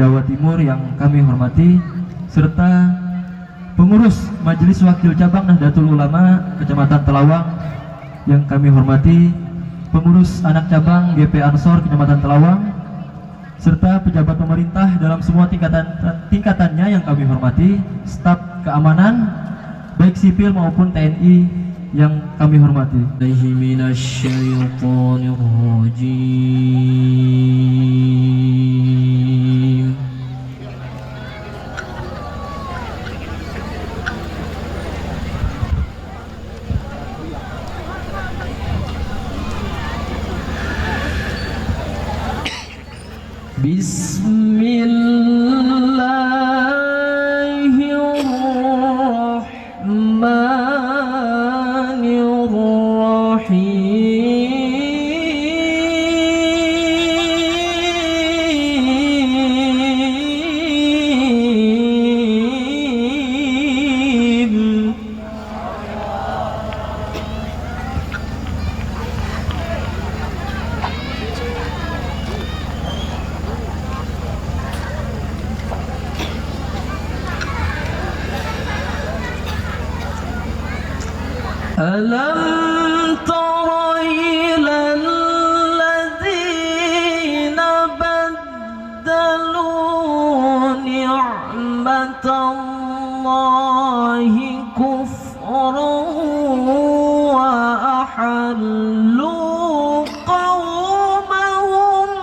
Jawa Timur yang kami hormati, serta pengurus Majelis Wakil Cabang Nahdlatul Ulama Kecamatan Telawang yang kami hormati, pengurus anak cabang GP Ansor Kecamatan Telawang, serta pejabat pemerintah dalam semua tingkatannya yang kami hormati, staf keamanan baik sipil maupun TNI yang kami hormati. Alam tara ilal ladzina baddalu ni'matallahi kufran wa ahallu qawmahum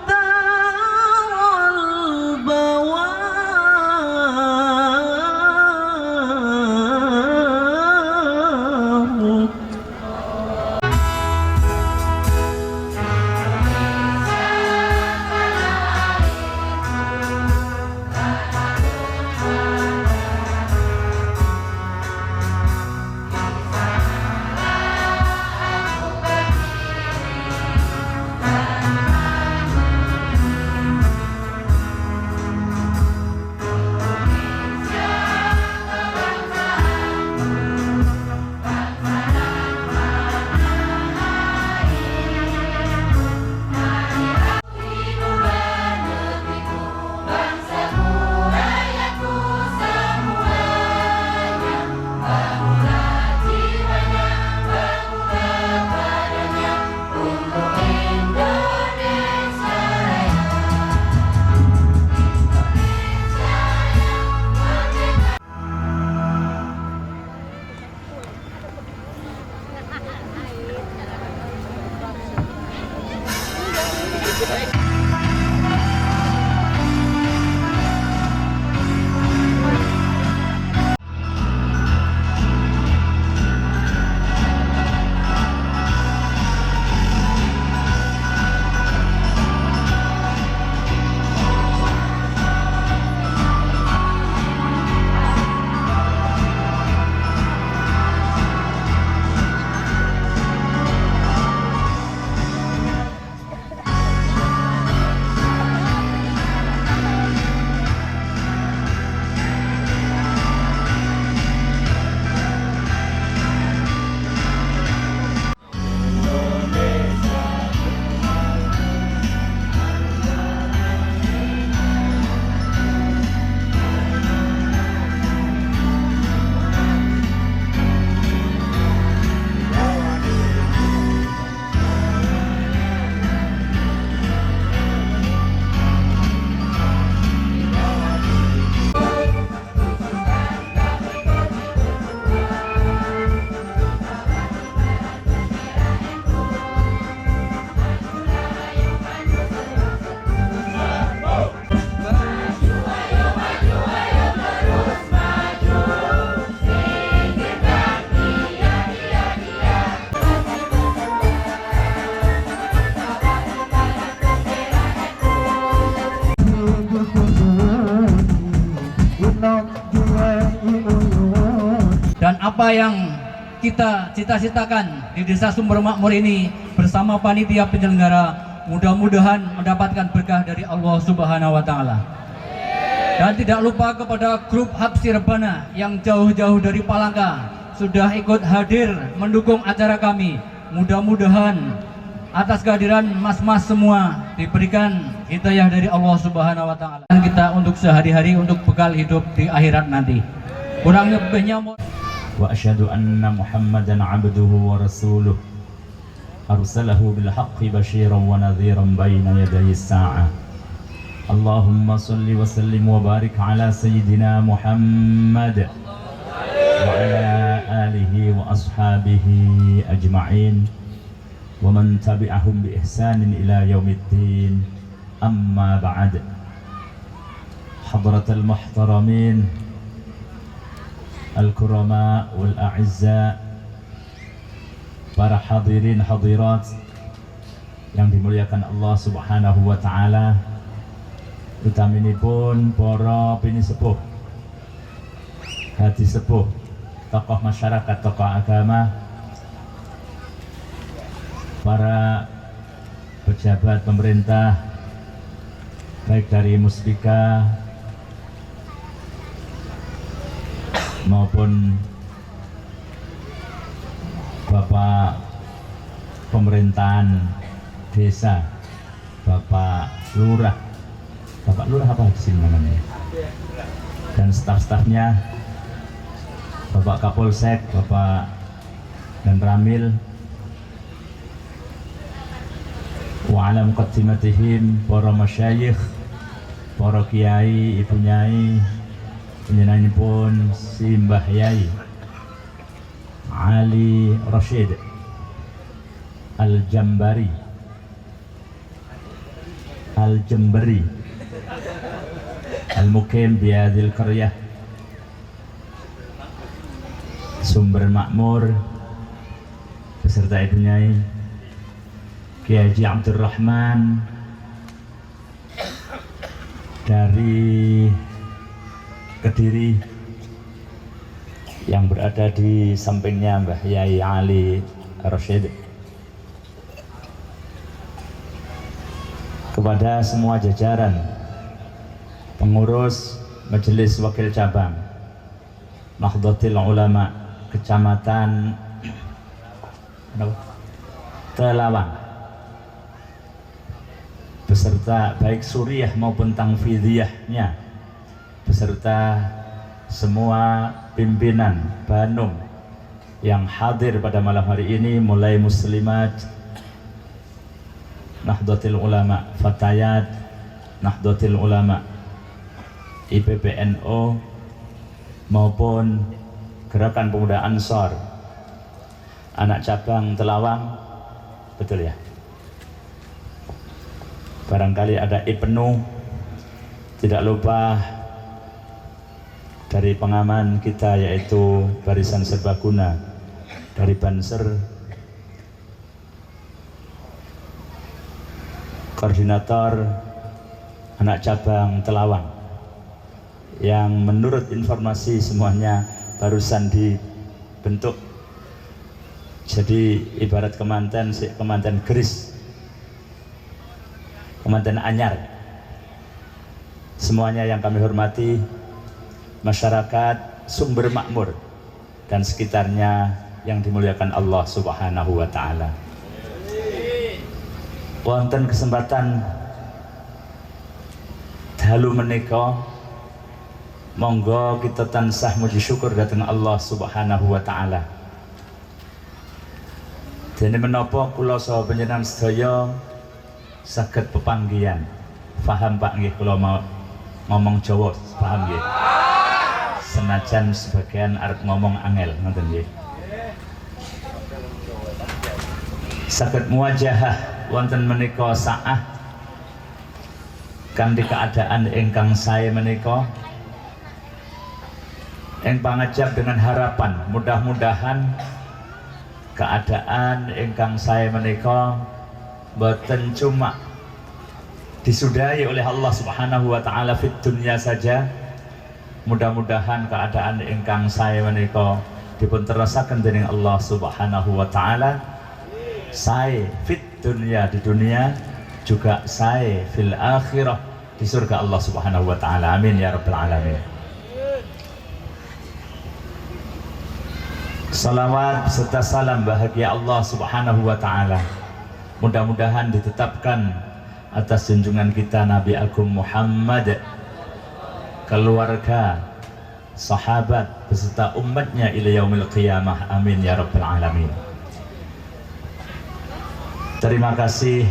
daral bawar. Dan apa yang kita cita-citakan di Desa Sumber Makmur ini bersama panitia penyelenggara, mudah-mudahan mendapatkan berkah dari Allah Subhanahu wa Ta'ala. Dan tidak lupa kepada grup Habsi Rebana yang jauh-jauh dari Palangka sudah ikut hadir mendukung acara kami. Mudah-mudahan atas kehadiran mas-mas semua diberikan hidayah dari Allah Subhanahu wa taala. Dan kita untuk sehari-hari untuk bekal hidup di akhirat nanti. Kurang lebihnya وأشهد أن محمدا عبده ورسوله أرسله بالحق بشيرا ونذيرا بين يدي الساعة اللهم صل وسلم وبارك على سيدنا محمد وعلى آله وأصحابه أجمعين ومن تبعهم بإحسان إلى يوم الدين أما بعد حضرة المحترمين Al-Kurama wal-A'izza, para hadirin hadirat yang dimuliakan Allah Subhanahu wa taala, utaminipun para pinisepuh, hadi sepuh, tokoh masyarakat, tokoh agama, para pejabat pemerintah baik dari Muspika maupun Bapak pemerintahan desa, Bapak Lurah apa di sini namanya, dan staf-stafnya, Bapak Kapolsek, Bapak dan Ramil, wa ala muqaddimatihim para masyayikh, para kiai, ibu nyai, penjenenganipun si Mbah Yai Ali Rashid Al-Jambari Al-Mukim biadil Qaryah Sumber Makmur beserta ibu nyai, Kiai Haji Abdurrahman dari Kediri yang berada di sampingnya Mbah Yai Ali Rashid, kepada semua jajaran pengurus Majelis Wakil Cabang Nahdlatul Ulama Kecamatan Telawang beserta baik suriah maupun tangfidiyahnya, beserta semua pimpinan Banung yang hadir pada malam hari ini, mulai muslimat Nahdlatul Ulama, Fatayat Nahdlatul Ulama, IPPNO maupun Gerakan Pemuda Ansor, anak cabang Telawang, betul ya? Barangkali ada IPNU, tidak lupa dari pengaman kita yaitu Barisan Serbaguna dari Banser, koordinator anak cabang Telawang yang menurut informasi semuanya barusan dibentuk jadi ibarat kemanten geris, kemanten anyar. Semuanya yang kami hormati, masyarakat Sumber Makmur dan sekitarnya yang dimuliakan Allah Subhanahu wa taala. Wonten kesempatan dalu menika, monggo kita tansah muji syukur dhateng Allah Subhanahu wa taala. Dene menapa kula saha panjenengan sedaya saged pepanggihan. Paham Pak nggih kula mau ngomong Jawa, paham nggih? Senajan sebagian arep ngomong angel, ngoten nggih. Saged muwajahah wonten menika saah kanthi keadaan ingkang sae menika, ing pangajap dengan harapan mudah-mudahan keadaan ingkang sae menika boten cuma disudahi oleh Allah Subhanahu wa taala fit dunya saja. Mudah-mudahan keadaan ingkang sae menika dipun terasaken dening Allah Subhanahu wa taala sae fit dunya, di dunia, juga sae fil akhirah, di surga Allah Subhanahu wa taala. Amin ya rabbal alamin. Salawat serta salam bahagia Allah Subhanahu wa taala mudah-mudahan ditetapkan atas junjungan kita Nabi Agung Muhammad, keluarga, sahabat beserta umatnya ila yaumil qiyamah, amin ya rabbal alamin. Terima kasih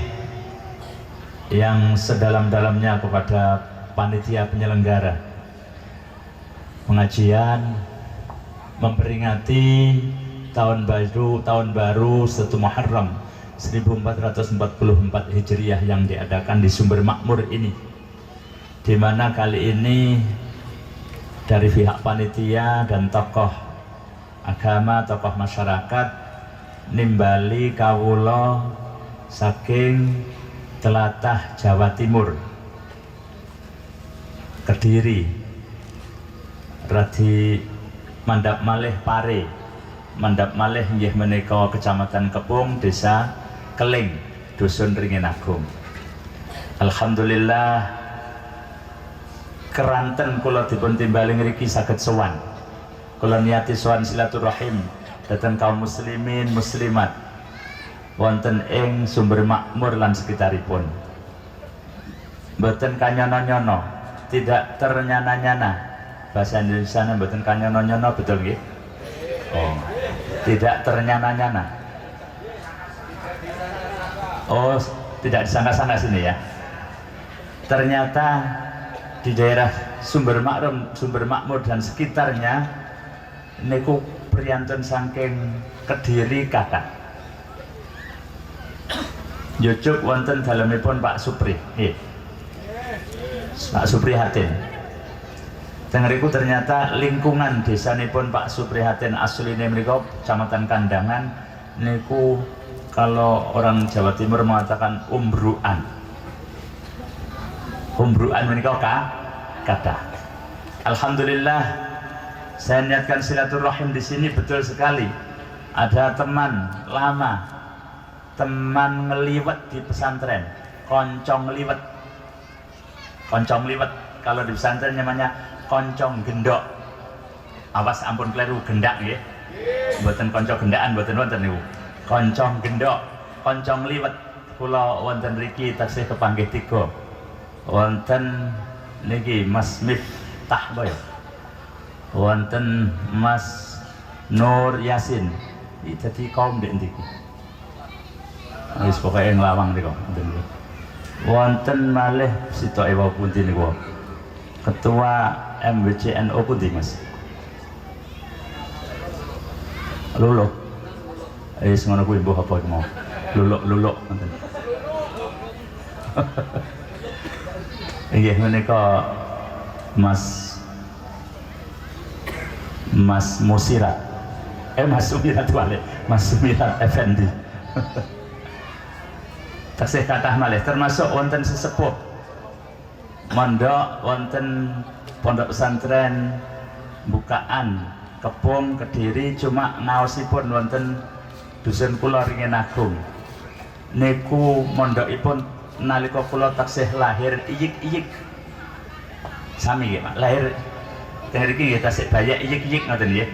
yang sedalam-dalamnya kepada panitia penyelenggara pengajian memperingati tahun baru 1 Muharram 1444 Hijriah yang diadakan di Sumber Makmur ini, di mana kali ini dari pihak panitia dan tokoh agama, tokoh masyarakat nimbali kawula saking telatah Jawa Timur, Kediri, radi mandap malih Pare, mandap malih nggih menika Kecamatan Kepung, Desa Keling, Dusun Ringin Agung. Alhamdulillah keranten kula dipun timbali ngriki saged sowan. Kula niati sowan silaturahim dhateng kaum muslimin muslimat wonten ing Sumber Makmur lan sekitaripun. Mboten kanyono-nyono, tidak ternyana-nyana. Bahasa Indonesia mboten kanyono-nyono, betul nggih? Oh, tidak ternyana-nyana. Oh, tidak disangka-sangka sini ya. Ternyata di daerah Sumber Makmur dan sekitarnya niku priyantun saking Kediri kata. Jujuk wonten dalemipun Pak Supri. Nggih. Pak Supri Hatin. Tengeriku ternyata lingkungan desanipun Pak Supri Hatin asline mriku Kecamatan Kandangan niku kalau orang Jawa Timur mengatakan umbruan. Umbruan menika kata. Alhamdulillah saya niatkan silaturahim di sini betul sekali. Ada teman lama, teman ngeliwet di pesantren, koncong liwet. Koncong liwet kalau di pesantren namanya koncong gendok. Awas ampun kleru, gendak nggih. Mboten konco gendakan mboten wonten niku. Koncong gendok, koncong liwet. Kula wonten riki taksih kepanggih 3. Wonten niki Mas Miftah boyo. Wonten Mas Nur Yasin. Iki dadi kaum ndek ndi iki? Wis pokoke nglawang niku wonten niku. Wonten malih sitoke wau pundi niku. Ketua MWCNO pundi Mas? Luluk. Wis ngono kuwi mbuh apa mau. Luluk wonten. Inggih menika Mas Musirat. Mas Sumirat wale, Mas Sumirat Effendi. Tasih kathah malih termasuk wonten sesepuh mondok wonten pondok pesantren Bukaan Kepung Kediri, cuma ngaosipun wonten dusun kula Ringin Agung. Niku mondokipun nalika kula taksih lahir iyik-iyik. Sami nggih, Pak. Lahir teng mriki nggih tasih bayak iyik-iyik ngoten nggih.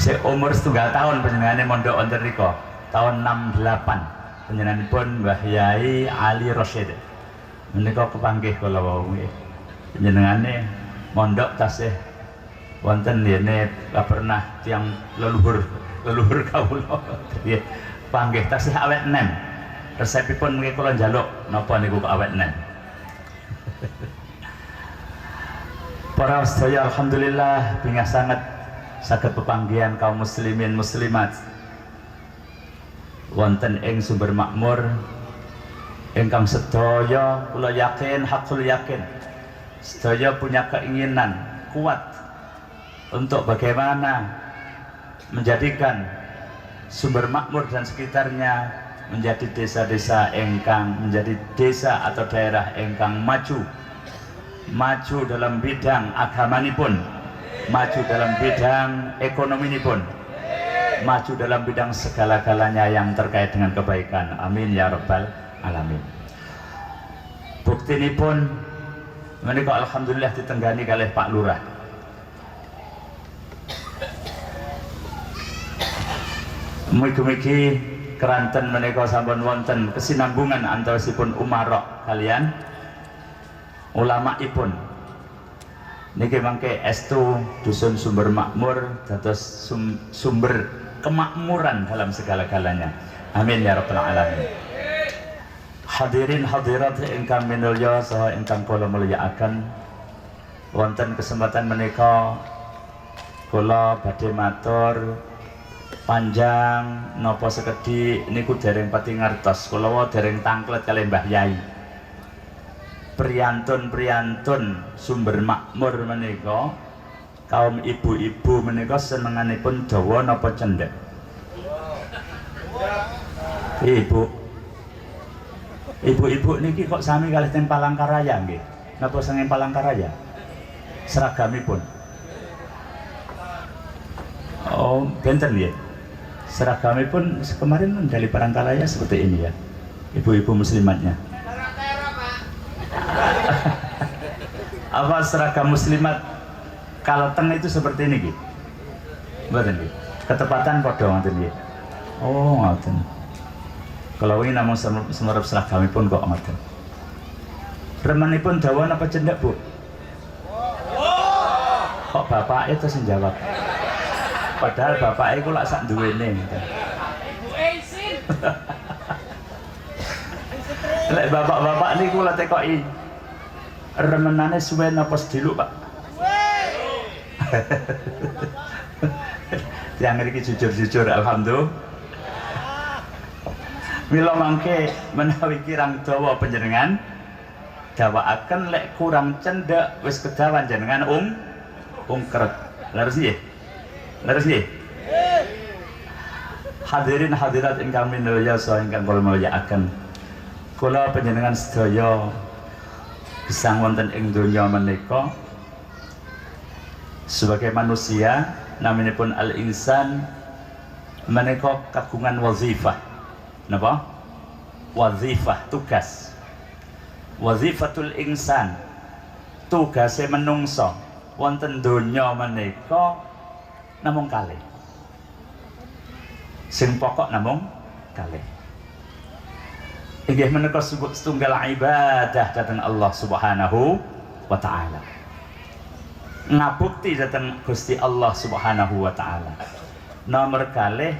Seumur 1 tahun panjenengane mondok wonten rika, tahun 68. Panjenenganipun Mbah Yai Ali Rosyid. Menika kepanggih kula wau nggih. Panjenengane mondok tasih wonten yene pernah tiyang leluhur kawula. Nggih, panggih tasih awet enem. Resepipun mriki kula njaluk napa niku kok awet enem. Para sedaya alhamdulillah bingah sangat saged pepanggihan kaum muslimin muslimat wonten ing Sumber Makmur ingkang sedaya kula yakin, hakul yakin sedaya punya keinginan kuat untuk bagaimana menjadikan Sumber Makmur dan sekitarnya menjadi desa-desa ingkang menjadi desa atau daerah ingkang maju dalam bidang agamanipun, maju dalam bidang ekonominipun, maju dalam bidang segala-galanya yang terkait dengan kebaikan. Amin ya rabbal alamin. Bukti ini pun menika alhamdulillah ditenggani kalih Pak Lurah. Mugi-mugi keranten menika sampun wonten kesinambungan antawisipun umarok kalian ulamaipun. Niki mangke estu dusun Sumber Makmur dados sumber kemakmuran dalam segala-galanya. Amin ya rabbal alamin. Hadirin hadirat ingkang minulya saha ingkang kula mulyakaken, wonten kesempatan menika kula badhe matur panjang napa sekedhik niku dereng pati ngertos, kula dereng tanglet kalih Mbah Yai. Priyantun-priyantun Sumber Makmur menika kaum ibu-ibu menika senenganipun dawa napa cendhek? Ibu-ibu niki kok sami kalih teng Palangkaraya nggih. Napa senging Palangkaraya? Seragamipun. Oh, benten nggih. Seragamipun kemarin dari Palangkaraya seperti ini ya. Ibu-ibu muslimatnya. Apa seragam muslimat Kalteng itu seperti ini nggih? Mboten nggih. Ketepatan padha ngoten nggih. Oh, ngoten. Kalau ini namung semerep seragamipun kok ngoten. Remenipun dawa napa cendhek, Bu? Kok bapak itu sing jawab? Padahal bapak iku lak sak duwene. Lek bapak-bapak niku lak tekoki remenane suwe napa sediluk, Pak? Yang ngriki jujur-jujur alhamdulillah. Mila mangke menawi kirang dawa panjenengan dawaaken lek kurang cendhek wis kedawan jenengan ungkret. Leres nggih? Leres nggih? Hadirin hadirat ingkang minulya saha ingkang kula mulyakaken. Kula panjenengan sedaya gesang wonten ing donya menika sebagai manusia naminipun al-insan menika kagungan wazifah. Napa? Wazifah, tugas. Wazifatul insan, tugase menungso wonten donya menika namung kalih. Sing pokok namung kalih. Inggih menika setunggal ibadah dhateng Allah Subhanahu wa taala. Ngabukti dhateng Gusti Allah Subhanahu wa taala. Nomor kalih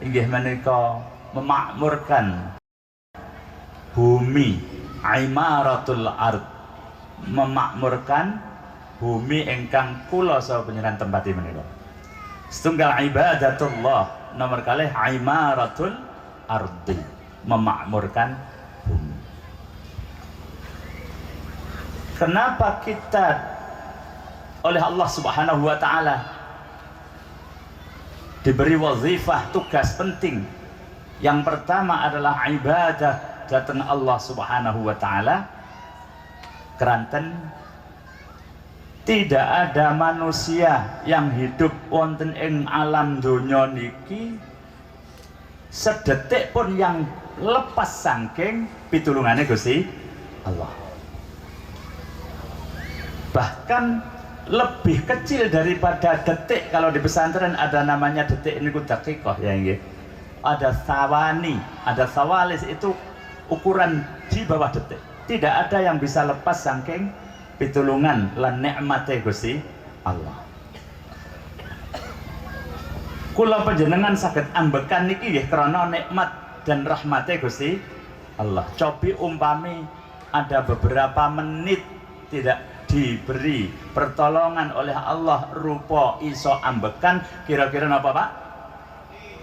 inggih menika memakmurkan bumi, imaratul ard, memakmurkan bumi ingkang kula saha panjenengan tempati menika. Setunggal ibadatullah, nomor kalih imaratul ardi, memakmurkan bumi. Kenapa kita oleh Allah Subhanahu wa taala diberi wazifah, tugas penting? Yang pertama adalah ibadah dhateng Allah Subhanahu wa taala. Keranten tidak ada manusia yang hidup wonten ing alam donya niki sedetik pun yang lepas saking pitulungane Gusti Allah. Bahkan lebih kecil daripada detik. Kalau di pesantren ada namanya detik niku dakikoh ya nggih. Ada sawani, ada sawalis, itu ukuran di bawah detik. Tidak ada yang bisa lepas saking pitulungan lan nikmate Gusti Allah. Kula panjenengan saged ambekan niki nggih krana nikmat dan rahmate Gusti Allah. Cobi umpami ada beberapa menit tidak diberi pertolongan oleh Allah rupa iso ambekan, kira-kira napa Pak?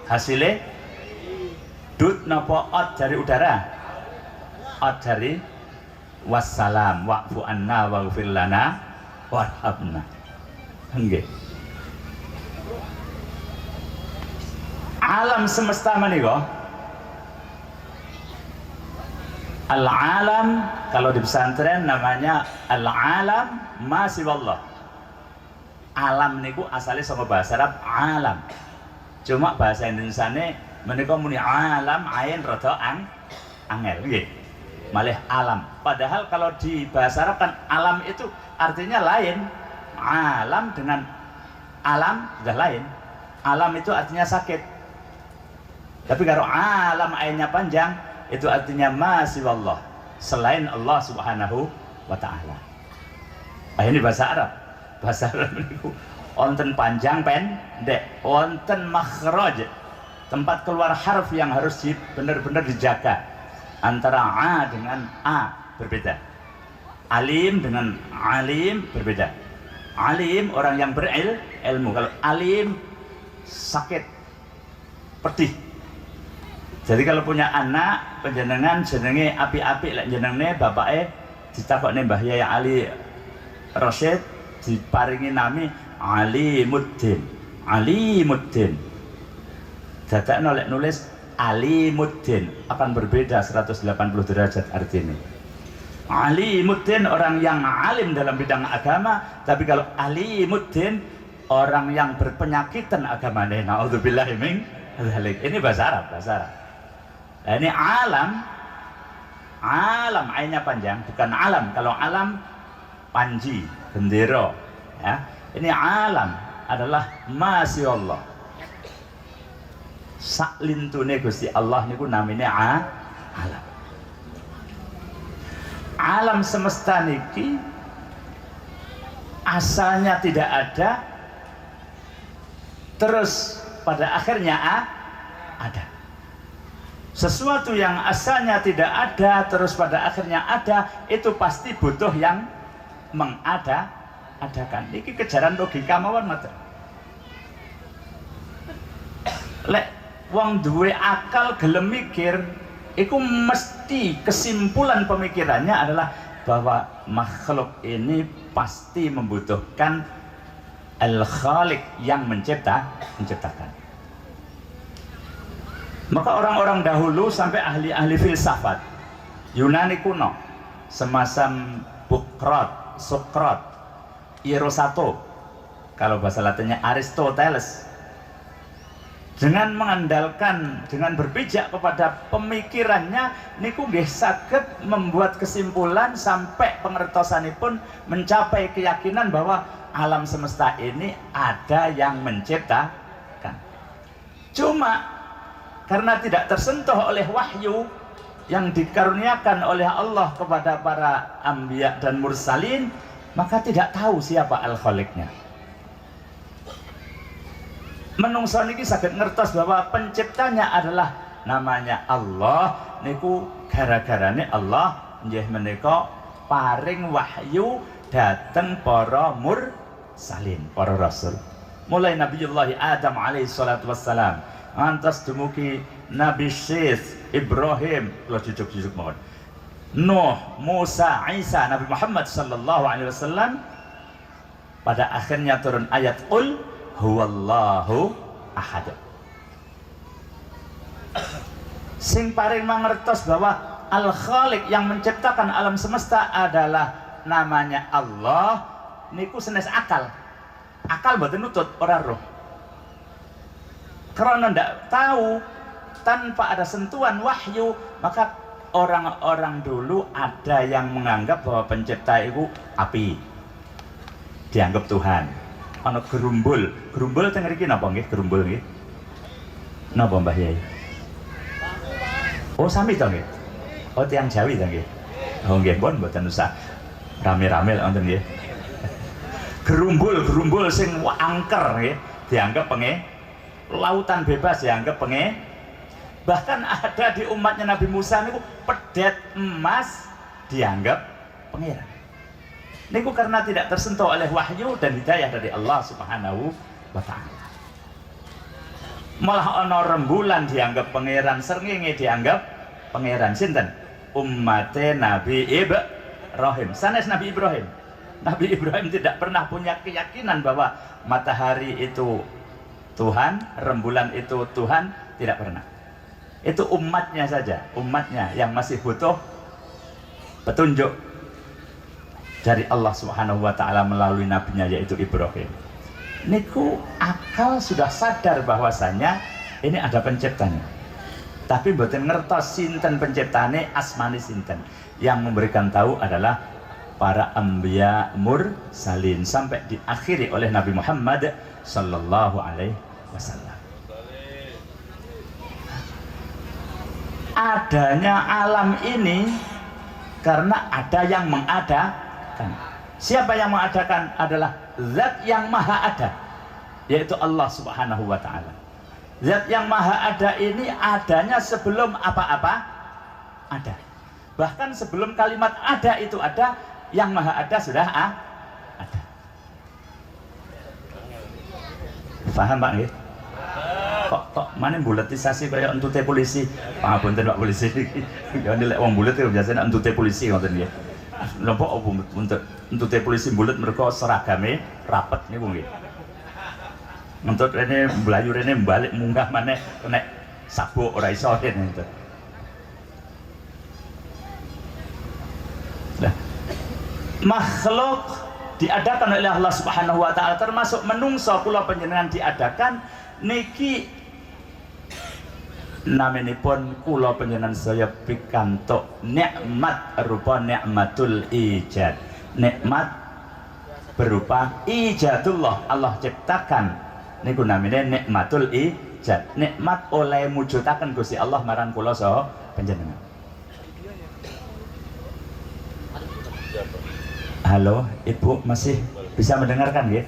Hasilnya dut napa ot dari udara? Ot dari wassalam wa'fu anna waghfir lana warhamna. Nggih. Alam semesta menika, al-alam kalau di pesantren namanya al-alam ma siwallah. Alam niku asale saka bahasa Arab alam. Cuma bahasa Indonesiane menika muni alam ain rada angel nggih. Malih alam. Padahal kalau di bahasa Arab kan alam itu artinya lain. Alam dengan alam sudah lain. Alam itu artinya sakit. Tapi kalau alam ayatnya panjang, itu artinya ma siwallah, selain Allah Subhanahu wa taala. Ini bahasa Arab. Bahasa Arab niku wonten panjang pendek, wonten makhraj, tempat keluar harf yang harus benar-benar dijaga. Antara a dengan a berbeda, alim dengan alim berbeda. Alim orang yang berilmu, kalau alim sakit, pedih. Jadi kalau punya anak panjenengan jenenge api-api lek jenenge bapake ditakokne Mbah Yai Ali Rasyid diparingi nami Alimuddin. Alimuddin. Dadakno lek nulis Alimuddin akan berbeda 180 derajat artinya. Alimuddin orang yang alim dalam bidang agama, tapi kalau Alimuddin orang yang berpenyakitan agamanya. Naudzubillahi min dzalik. Ini bahasa Arab, bahasa Arab. Nah, ini alam, alam ainnya panjang, bukan alam. Kalau alam panji, bendera, ya. Ini alam adalah masya Allah. Saklintune Gusti Allah niku namine alam. Alam semesta niki asalnya tidak ada, terus pada akhirnya ada. Sesuatu yang asalnya tidak ada terus pada akhirnya ada, itu pasti butuh yang mengadakan. Ini kejaran logika mawon ngoten. Lek wong duwe akal gelem mikir, itu mesti kesimpulan pemikirannya adalah bahwa makhluk ini pasti membutuhkan Al-Khaliq yang menciptakan. Maka orang-orang dahulu sampai ahli-ahli filsafat Yunani kuno, semacam Sokrat, Erosato, kalau bahasa Latinnya Aristoteles, dengan mengandalkan, dengan berpijak kepada pemikirannya niku nggih saged membuat kesimpulan sampai pengertosanipun mencapai keyakinan bahwa alam semesta ini ada yang menciptakan. Cuma karena tidak tersentuh oleh wahyu yang dikaruniakan oleh Allah kepada para anbiya dan mursalin, maka tidak tahu siapa al-khaliqnya. Menungso niki saged ngertos bahwa penciptanya adalah namanya Allah niku gara-garane Allah nggih menika paring wahyu dateng para mursalin, para rasul. Mulai Nabiullah Adam alaihi salatu wassalam, antas dumugi Nabi Syekh Ibrahim, kalau jujuk-jujuk mohon, Nuh, Musa, Isa, Nabi Muhammad sallallahu alaihi wasallam, pada akhirnya turun ayat Qul huwallahu ahad. Sing paring mangertos bahwa Al-Khaliq yang menciptakan alam semesta adalah namanya Allah niku senes akal. Akal mboten nutut ora roh. Karena ndak tahu, tanpa ada sentuhan wahyu, maka orang-orang dulu ada yang menganggap bahwa pencipta itu api, dianggap Tuhan. Ana gerumbul teng mriki napa nggih gerumbul nggih? Napa Mbah Yai? Oh sami to nggih. Oh tiyang Jawi to nggih. Oh nggih pun mboten usah rame-rame wonten nggih. Gerumbul sing angker nggih dianggap lautan bebas dianggap bahkan ada di umatnya Nabi Musa niku pedet emas dianggap pangeran. Niku karena tidak tersentuh oleh wahyu dan hidayah dari Allah Subhanahu wa taala. Malah ana rembulan dianggap pangeran, srengenge dianggap pangeran. Sinten? Ummate Nabi Ibrahim. Sanes Nabi Ibrahim. Nabi Ibrahim tidak pernah punya keyakinan bahwa matahari itu Tuhan, rembulan itu Tuhan, tidak pernah. Itu umatnya saja, umatnya yang masih butuh petunjuk dari Allah Subhanahu wa taala melalui nabinya yaitu Ibrahim. Niku akal sudah sadar bahwasanya ini ada penciptanya. Tapi mboten ngertos sinten penciptane, asmane sinten. Yang memberikan tahu adalah para anbiya mursalin sampai diakhiri oleh Nabi Muhammad sallallahu alaihi wasallam. adanya alam ini karena ada yang mengadakan. Siapa yang mengadakan? Adalah zat yang maha ada, yaitu Allah subhanahu wa ta'ala. Zat yang maha ada ini adanya sebelum apa-apa ada. Bahkan sebelum kalimat ada itu ada, yang maha ada sudah ada. Paham Pak? Kok mana buletisasi kayak entute polisi? Pangapunten Pak polisi. Ya nek wong bulet ya biasanya entute polisi ngoten nggih. Napa untuk entute polisi bulet mereka seragame rapet niku nggih. Untuk rene mblayu rene balik munggah maneh kena sabuk ora iso rene itu. Nah, makhluk diadakan oleh Allah Subhanahu wa taala termasuk menungso kula panjenengan diadakan niki naminipun kula panjenengan saya pikantuk nikmat rupa nikmatul ijad. Nikmat berupa ijadullah, Allah ciptakan niku namine nikmatul ijad. Nikmat oleh mujudaken Gusti Allah marang kula saha panjenengan. Halo, Ibu masih bisa mendengarkan nggih?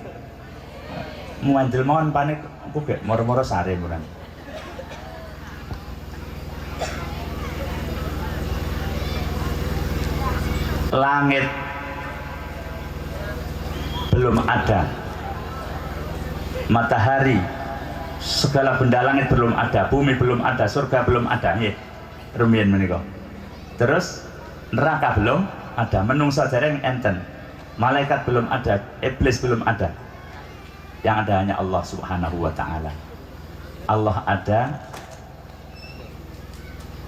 Muandil mohon panik aku gek moro-moro sare murang. Langit belum ada, matahari, segala benda langit belum ada, bumi belum ada, surga belum ada, nggih. Rumiyin menika. Terus neraka belum ada, menungsa dereng enten, malaikat belum ada, iblis belum ada. Yang ada hanya Allah Subhanahu wa ta'ala. Allah ada,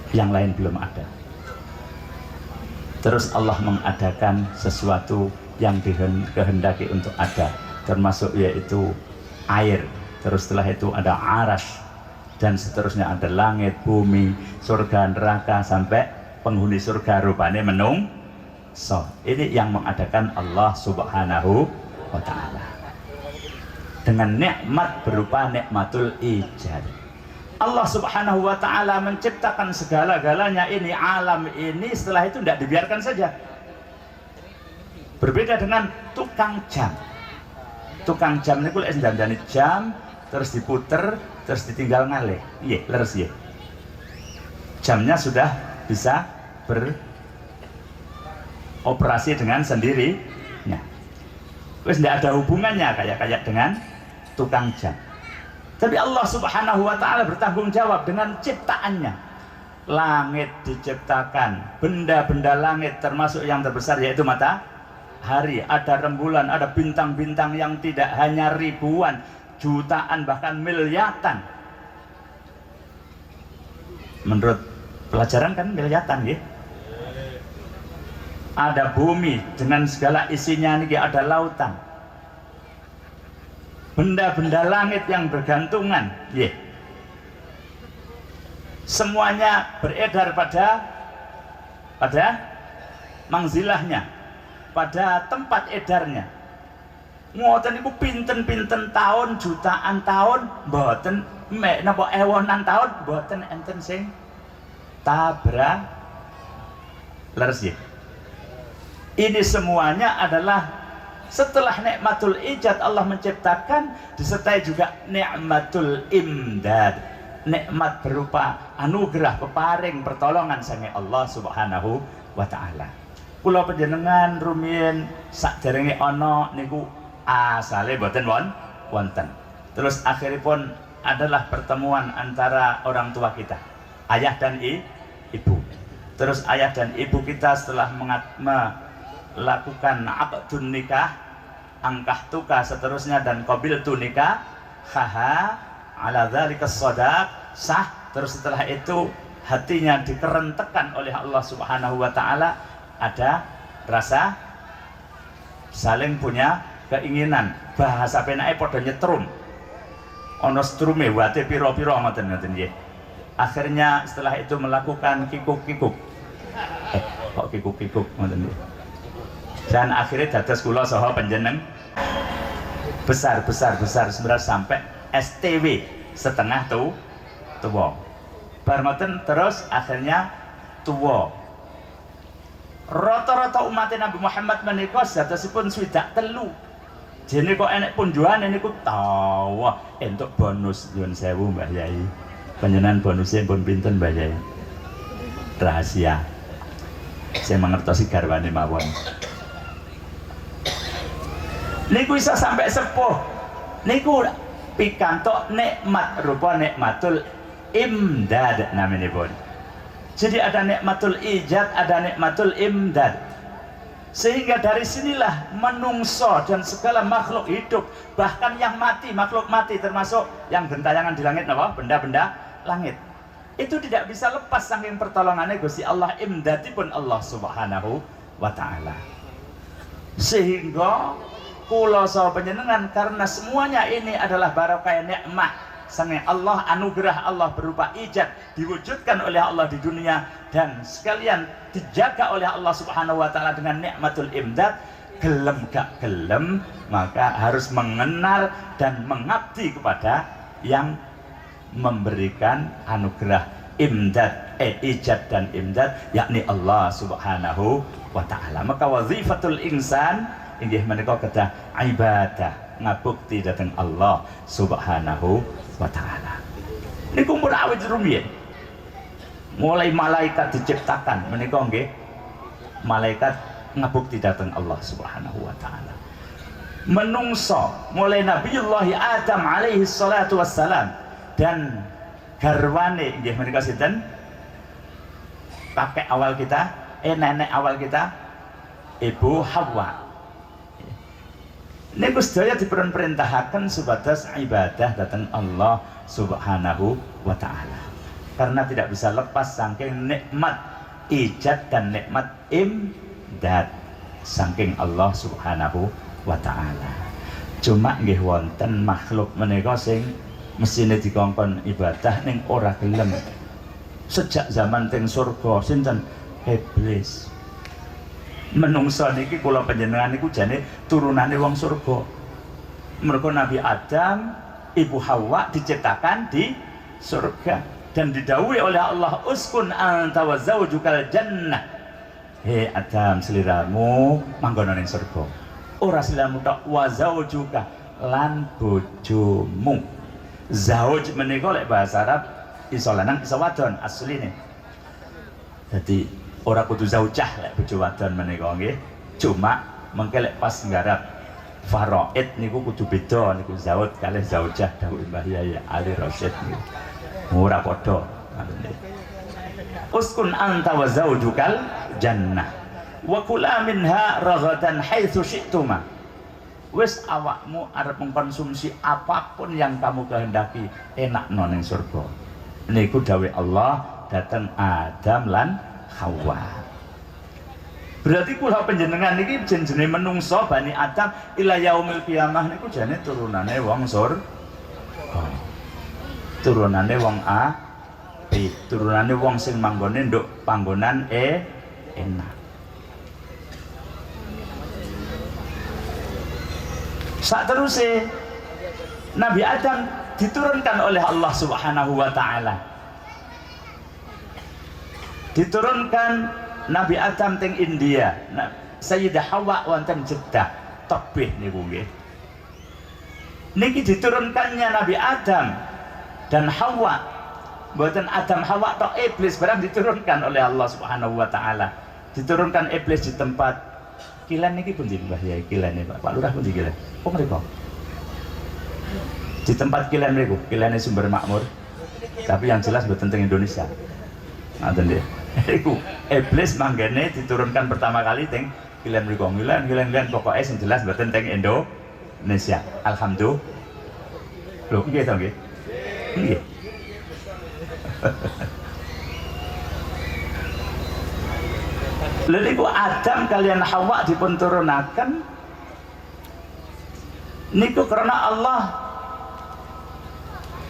yang lain belum ada. Terus Allah mengadakan sesuatu yang dikehendaki untuk ada, termasuk yaitu air. Terus setelah itu ada arash, dan seterusnya ada langit, bumi, surga, neraka, sampai penghuni surga rupane menung. So, ini yang mengadakan Allah Subhanahu wa ta'ala dengan nikmat berupa nikmatul ijad. Allah Subhanahu wa ta'ala menciptakan segala-galanya ini, alam ini, setelah itu tidak dibiarkan saja. Berbeda dengan tukang jam. Tukang jam ini kulit dandani jam, terus diputer, terus ditinggal ngalih. Iya, leres iya. Jamnya sudah bisa beroperasi dengan sendirinya. Terus tidak ada hubungannya kayak dengan tukang jam. Tapi Allah Subhanahu wa ta'ala bertanggung jawab dengan ciptaannya. Langit diciptakan, benda-benda langit termasuk yang terbesar yaitu matahari, ada rembulan, ada bintang-bintang yang tidak hanya ribuan, jutaan, bahkan miliaran. Menurut pelajaran kan miliaran ya. Ada bumi dengan segala isinya niki, ada lautan. Benda-benda langit yang bergantungan, yeah. Semuanya beredar pada mangzilahnya, pada tempat edarnya. Ngoten niku pinten-pinten tahun, jutaan tahun, mboten mek napa ewonan tahun, mboten enten sing tabra leres ya. Ini semuanya adalah setelah nikmatul ijad Allah menciptakan, disertai juga nikmatul imdad, nikmat berupa anugerah, peparing, pertolongan sange Allah Subhanahu wa ta'ala. Kula panjenengan rumiyin sakderenge ana niku asale boten wonten. Terus akhiripun adalah pertemuan antara orang tua kita, ayah dan ibu. Terus ayah dan ibu kita setelah melakukan aqdun nikah, angkah tukah, seterusnya, dan qabil tu nikah, haha ala dzalika shadaq, sah. Terus setelah itu hatinya dikerentekan oleh Allah Subhanahu wa ta'ala, ada rasa saling punya keinginan, bahasa penake padha nyetrum, ana strume wate pira-pira ngoten nggih. Akhirnya setelah itu melakukan kikuk-kikuk, kok kikuk-kikuk ngoten nggih. Dan akhirnya dados kula saha panjenengan besar sebenarnya sampai STW setengah tuwa. bar ngoten terus akhirnya tuwa. Rata-rata umat Nabi Muhammad menika sadosipun swidak telu. Jene kok enek punjuane niku tawa entuk bonus nyuwun sewu Mbah Yai. Panjenengan bonusnya pun pinten Mbah Yai? Rahasia. Saya mengertosi garwane mawon. Niku iso sampai sepuh. Niku pikantuk nikmat rupa nikmatul imdad naminipun. Jadi ada nikmatul ijad, ada nikmatul imdad. Sehingga dari sinilah menungso dan segala makhluk hidup, bahkan yang mati, makhluk mati termasuk yang gentayangan di langit, apa? Benda-benda langit. Itu tidak bisa lepas saking pertolongannya Gusti Allah, imdadipun Allah Subhanahu wa taala. Sehingga kula saha panjenengan karena semuanya ini adalah barokah nikmat sang Allah, anugerah Allah berupa ijad diwujudkan oleh Allah di dunia dan sekalian dijaga oleh Allah Subhanahu wa taala dengan nikmatul imdad, gelem gak gelem maka harus mengenal dan mengabdi kepada yang memberikan anugerah imdad, ijad dan imdad, yakni Allah Subhanahu wa taala. Maka wazifatul insan inggih menika kedah ibadah ngabukti dhateng Allah Subhanahu wa taala. Niku pun awit rumiyin. Mulai malaikat diciptakan menika nggih malaikat ngabukti dhateng Allah Subhanahu wa taala. Menungso mulai Nabiullah Adam alaihi salatu wassalam dan garwane nggih menika sinten? Kakek awal kita, nenek awal kita, Ibu Hawa. Niku sedaya diperintahkan supados ibadah dhateng Allah Subhanahu wa taala. Karena tidak bisa lepas saking nikmat ijad dan nikmat imdad saking Allah Subhanahu wa taala. Cuma nggih wonten makhluk menika sing mesine dikongkon ibadah ning ora gelem. Sejak zaman teng surga sinten? Iblis. Menungso niki kula panjenengan niku jane turunane wong surga. Mergo Nabi Adam, Ibu Hawa diciptakan di surga dan didhawuhi oleh Allah, uskun anta wa zaujukal jannah. Hei Adam, seliramu manggon ning surga. Ora seliramu tok, wa zaujuka lan bojomu. Zauj menika lek bahasa Arab iso lanang iso wadon asline. Dadi ora kudu zaujah lek bojo wadon menika nggih. Cuma mengke lek pas nggarap faraid niku kudu beda niku zauj kalih zaujah dawuh Mbah Yai Ali Rasyid niku. Ora padha. Uskun anta wa zaujukal jannah wa kula minha raghadan haitsu syi'tuma. Wis awakmu arep mengkonsumsi apapun yang kamu kehendaki, enakno ning surga. Niku dawuh Allah dhateng Adam lan Hawa. Berarti kula panjenengan niki jenenge menungso Bani Adam ila yaumil qiyamah niku jane turunane wong surga. Turunane wong apik, turunane wong sing manggone nduk panggonan enak. Sak teruse Nabi Adam diturunkan oleh Allah Subhanahu wa taala. Diturunkan Nabi Adam teng India, Sayyidah Hawa wonten Jeddah, Tebih niku nggih. Niki diturunkannya Nabi Adam dan Hawa, mboten Adam Hawa tok, iblis barang diturunkan oleh Allah Subhanahu wa taala. Diturunkan iblis di tempat kilen niki pundi Mbah Yai? Kilene Pak Lurah pundi kilen? Oh mriku. Di tempat kilen mriku, kilene Sumber Makmur. Tapi yang jelas mboten teng Indonesia. Ngoten nggih. Iku iblis manggene diturunkan pertama kali teng kilen mriku. Kilen pokoke sing jelas mboten teng Indonesia. Alhamdulillah. Lho nggih to nggih. Nggih. Lalu Adam kalian Hawa dipun turunaken niku karena Allah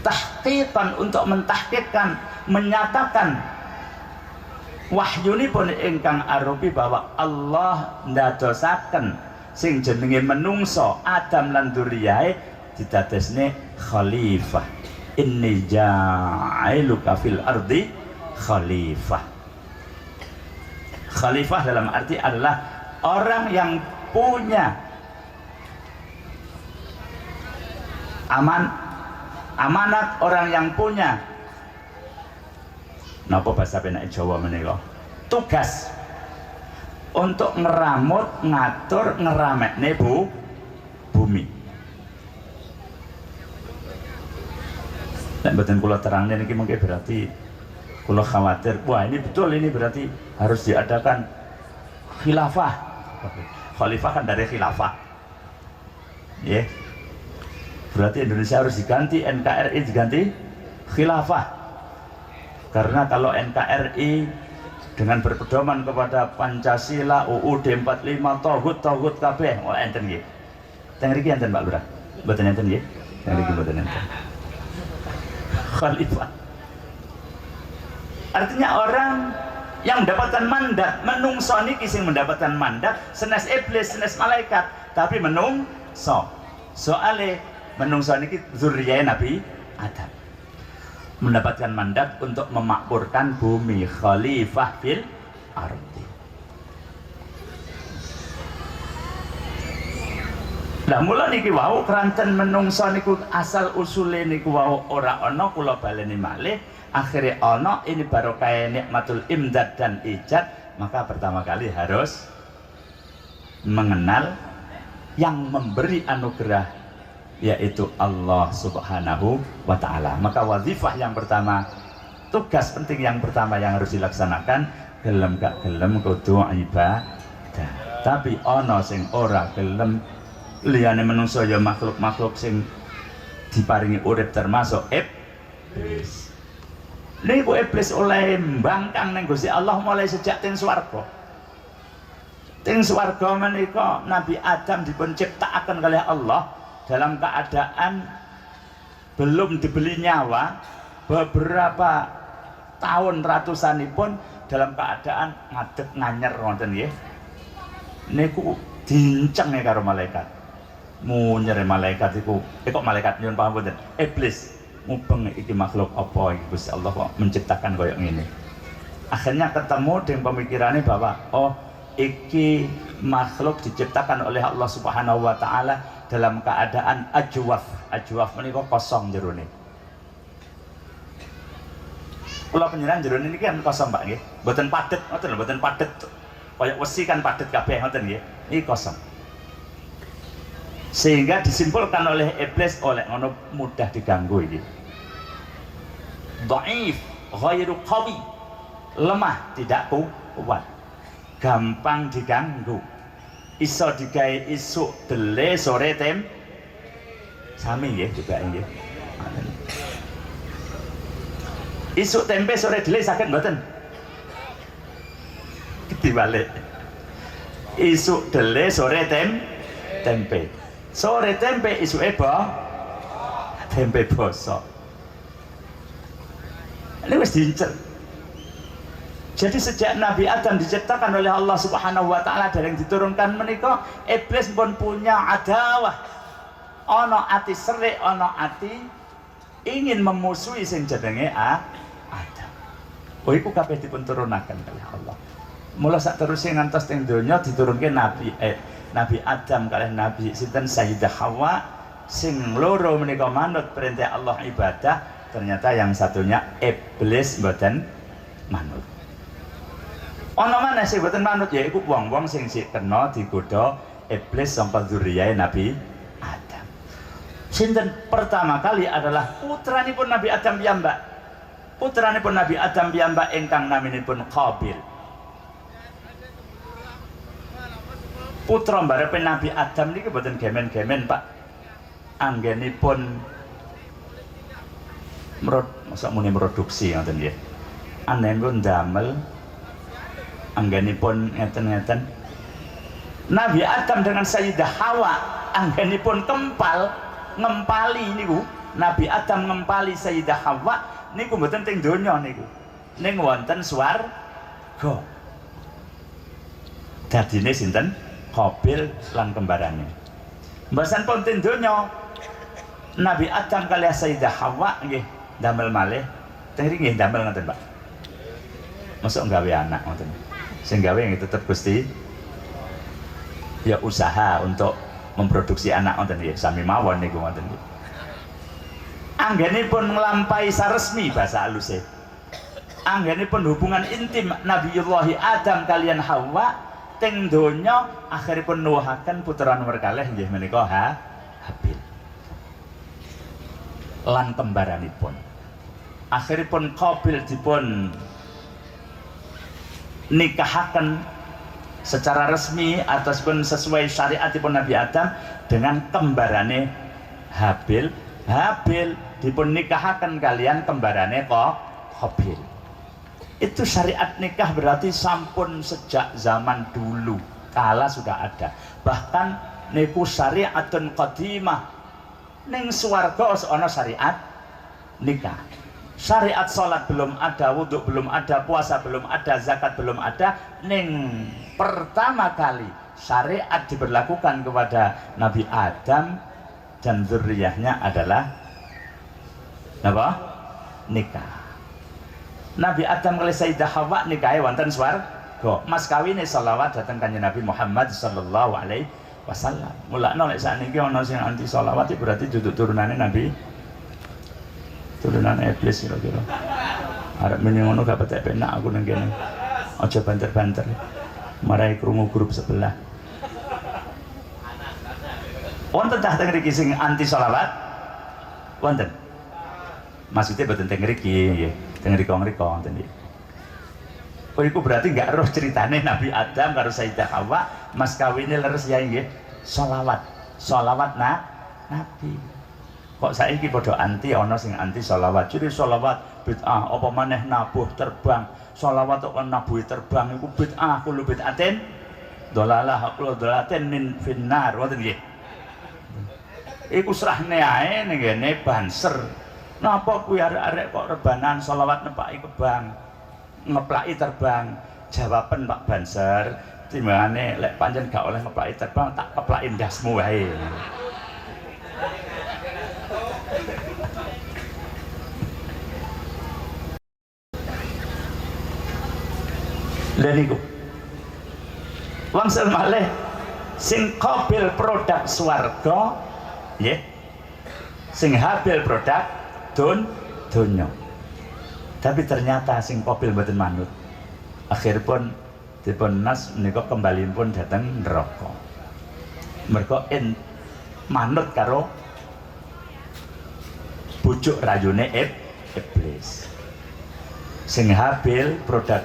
tahqiqan, untuk mentahqiqkan, menyatakan wahyunipun ingkang arupi bahwa Allah ndadosaken sing jenenge menungso Adam lan dzurriyahe didadosne khalifah. inni ja'iluka fil ardi khalifah. Khalifah dalam arti adalah orang yang punya amanat, orang yang punya napa bahasa penak Jawa menika, tugas untuk ngeramut, ngatur, ngeramekne bumi. Nek mboten kula terangne niki mungkin berarti kula khawatir, wah ini betul, ini berarti harus diadakan khilafah. Khalifah kan dari khilafah. Ya. Berarti Indonesia harus diganti, NKRI diganti khilafah. Karena kalau NKRI dengan berpedoman kepada Pancasila, UUD 45, tauhid kabeh, wah enten nggih. Teng mriki enten Pak Lurah. Mboten enten nggih. Teng mriki mboten enten. Khalifah. Artinya orang yang mendapatkan mandat, menungso niki sing mendapatkan mandat, senes iblis, senes malaikat, tapi menungso. Soale menungso niki zuriyae Nabi Adam. Mendapatkan mandat untuk memakmurkan bumi, khalifah fil ardi. Lah mula niki wau keranten menungso niku asal usule niku wau ora ana, kula baleni malih, akhirnya ana ini barokah nikmatul imdad dan ijad, maka pertama kali harus mengenal yang memberi anugerah, yaitu Allah Subhanahu wa Ta'ala. Maka wazifah yang pertama, tugas penting yang pertama yang harus dilaksanakan, gelem gak gelem kudu ibadah. Tapi ana sing ora gelem, liyane menungso ya makhluk-makhluk sing diparingi urip termasuk iblis. Niku iblis oleh mbangkang ning Gusti Allah mulai sejak teng swarga. Teng swarga menika Nabi Adam dipun ciptakaken kalih Allah dalam keadaan belum dibeli nyawa, beberapa tahun ratusanipun dalam keadaan ngadeg nganyer ngoten nggih. Niku dinceng karo malaikat. Munyer malaikat iku, kok malaikat nyuwun pangapunten, iblis mubeng iki makhluk apa iki Gusti Allah kok menciptakan koyo ngene. Akhirnya ketemu dengan pemikirannya bahwa oh iki makhluk diciptakan oleh Allah Subhanahu wa Ta'ala dalam keadaan ajwaf. Ajwaf menika kosong jerone. Kula panjenengan jerone niki kan kosong Pak nggih. Mboten padet, ngoten lho, mboten padet. Kaya wesi kan padet kabeh ngoten nggih. Iki kosong. Sehingga disimpulkan oleh iblis oleh ngono mudah diganggu iki. Dhaif, ghairu qawi. Lemah, tidak kuat. Gampang diganggu. Iso digawe isuk dele sore tem sami nggih juga nggih. Isuk tempe sore dele saged mboten? Dibalik. Isuk dele sore tempe. Sore tempe isuke tempe bosok. Ini wis diincer. Jadi sejak Nabi Adam diciptakan oleh Allah Subhanahu wa Ta'ala dari yang diturunkan menika, iblis pun punya adawah. Ana ati serik, ana ati ingin memusuhi sing jenenge Adam. Oh iku kabeh dipun turunaken oleh Allah. Mula sak terusé ngantos teng donya diturunke Nabi Adam kalih Nabi sinten Sayyidah Hawa, sing loro menika manut perintah Allah ibadah, ternyata yang satunya iblis mboten manut. Ana maneh sing mboten manut yaiku wong-wong sing sik kena digodha iblis sangka zuriyae Nabi Adam. Sinten pertama kali adalah putranipun Nabi Adam piyambak. Putranipun Nabi Adam piyambak ingkang naminipun Qabil. Putra mbarepe Nabi Adam niki mboten gemen-gemen Pak. Anggenipun masa muni produksi ngoten nggih. Anengipun ndamel anggenipun ngeten-ngeten. Nabi Adam dengan Sayyidah Hawa anggenipun ngempali niku. Nabi Adam ngempali Sayyidah Hawa niku mboten teng donya niku. Ning wonten swarga. Dadine sinten? Qabil lan kembarane. Mbasan pun teng donya Nabi Adam kali Sayyidah Hawa nggih damel malih teng nggih damel ngoten Pak. Masuk gawe anak ngoten. Sing gawe nggih tetep Gusti ya usaha untuk memproduksi anak ngoten nggih sami mawon niku ngoten nggih. Anggenipun nglampahi saresmi bahasa haluse. Anggenipun hubungan intim Nabiullah Adam kalian Hawa teng donya akhiripun nuwuhaken putra nomor kalih nggih menika Habil. Lan kembaranipun akhiripun Qabil dipun nikahaken secara resmi ataupun sesuai syariatipun Nabi Adam dengan kembarane Habil. Habil dipun nikahaken kalian kembarane Qabil. Itu syariat nikah berarti sampun sejak zaman dulu kala sudah ada. Bahkan niku syariatun qadimah. Ning swarga ana syariat nikah. Syariat salat belum ada, wudhu belum ada, puasa belum ada, zakat belum ada. Ning pertama kali syariat diberlakukan kepada Nabi Adam dan zuriyahnya adalah apa? Nikah. Nabi Adam kali Sayyidah Hawa nikahe wonten swarga. Mas kawine selawat dateng kanjeng Nabi Muhammad sallallahu alaihi wasallam. Mulakno lek sakniki ana sing anti selawat berarti duduk turunane Nabi. Turunan iblis kira-kira. Arep meneng ngono gak petek penak aku nang kene. Aja banter-banter. Marai krungu grup sebelah. Wonten tah teng mriki sing anti selawat? Wonten. Maksudnya boten teng mriki nggih. Teng mriko-mriko wonten nggih. Oh, itu berarti nggak roh ceritane Nabi Adam karo Sayyidah Hawa mas kawine leres ya nggih sholawat Nabi. Kok saiki padha anti ana sing anti sholawat. Jadi sholawat bid'ah apa maneh nabuh terbang. Sholawat kok nabuh terbang iku bid'ah kullu bid'atin dolalah kullu dolatin min finnar ngoten nggih. Iku serahne ae ning ngene Banser. Napa kuwi arek-arek kok rebanan sholawat nepaki kebang. Ngeplaki terbang. Jawaban Pak Banser timbangane lek pancen gak oleh ngeplaki terbang tak keplaki ndasmu wae. Lha niku wangsul malih sing Qabil produk swarga nggih, sing Habil produk donya. Tapi ternyata sing Qabil mboten manut. Akhiripun dipun nas menika kembalipun dateng neraka. Mergo manut karo bujuk rayune iblis. Sing Habil produk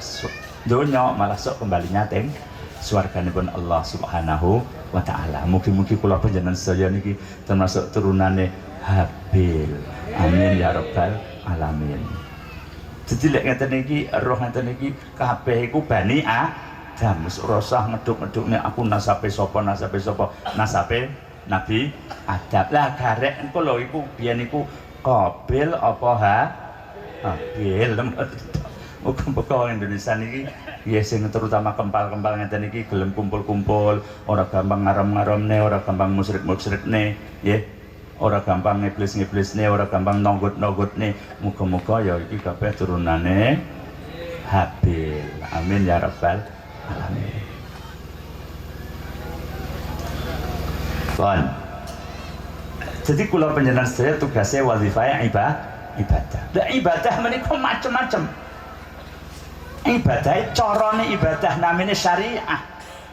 donya malah sok kembalinya teng swarganipun Allah Subhanahu wa taala. Mugi-mugi kula panjenengan sedaya niki termasuk turunane Habil. Amin ya rabbal alamin. Jadi lek ngeten iki roh ngeten iki kabeh iku Bani Adam. Wis ora usah ngeduk-ngedukne aku nasabe sapa nasabe Nabi Adam. Lah garek engko lho iku biyen iku Qabil apa Habil. Muga-muga wong Indonesia niki ya sing terutama kempal-kempal ngeten iki gelem kumpul-kumpul, ora gampang ngarom-ngaromne, ora gampang musyrik-musyrikne, nggih. Ora gampang ngiblis-ngiblisne, ora gampang nonggut-nonggutne. Muga-muga ya iki kabeh turunane Habil. Amin ya rabbal alamin. Kon. Jadi kula panjenengan sedaya tugasnya wazifah ibadah. Lah ibadah menika macam-macam. Ibadah carane ibadah namanya syariah.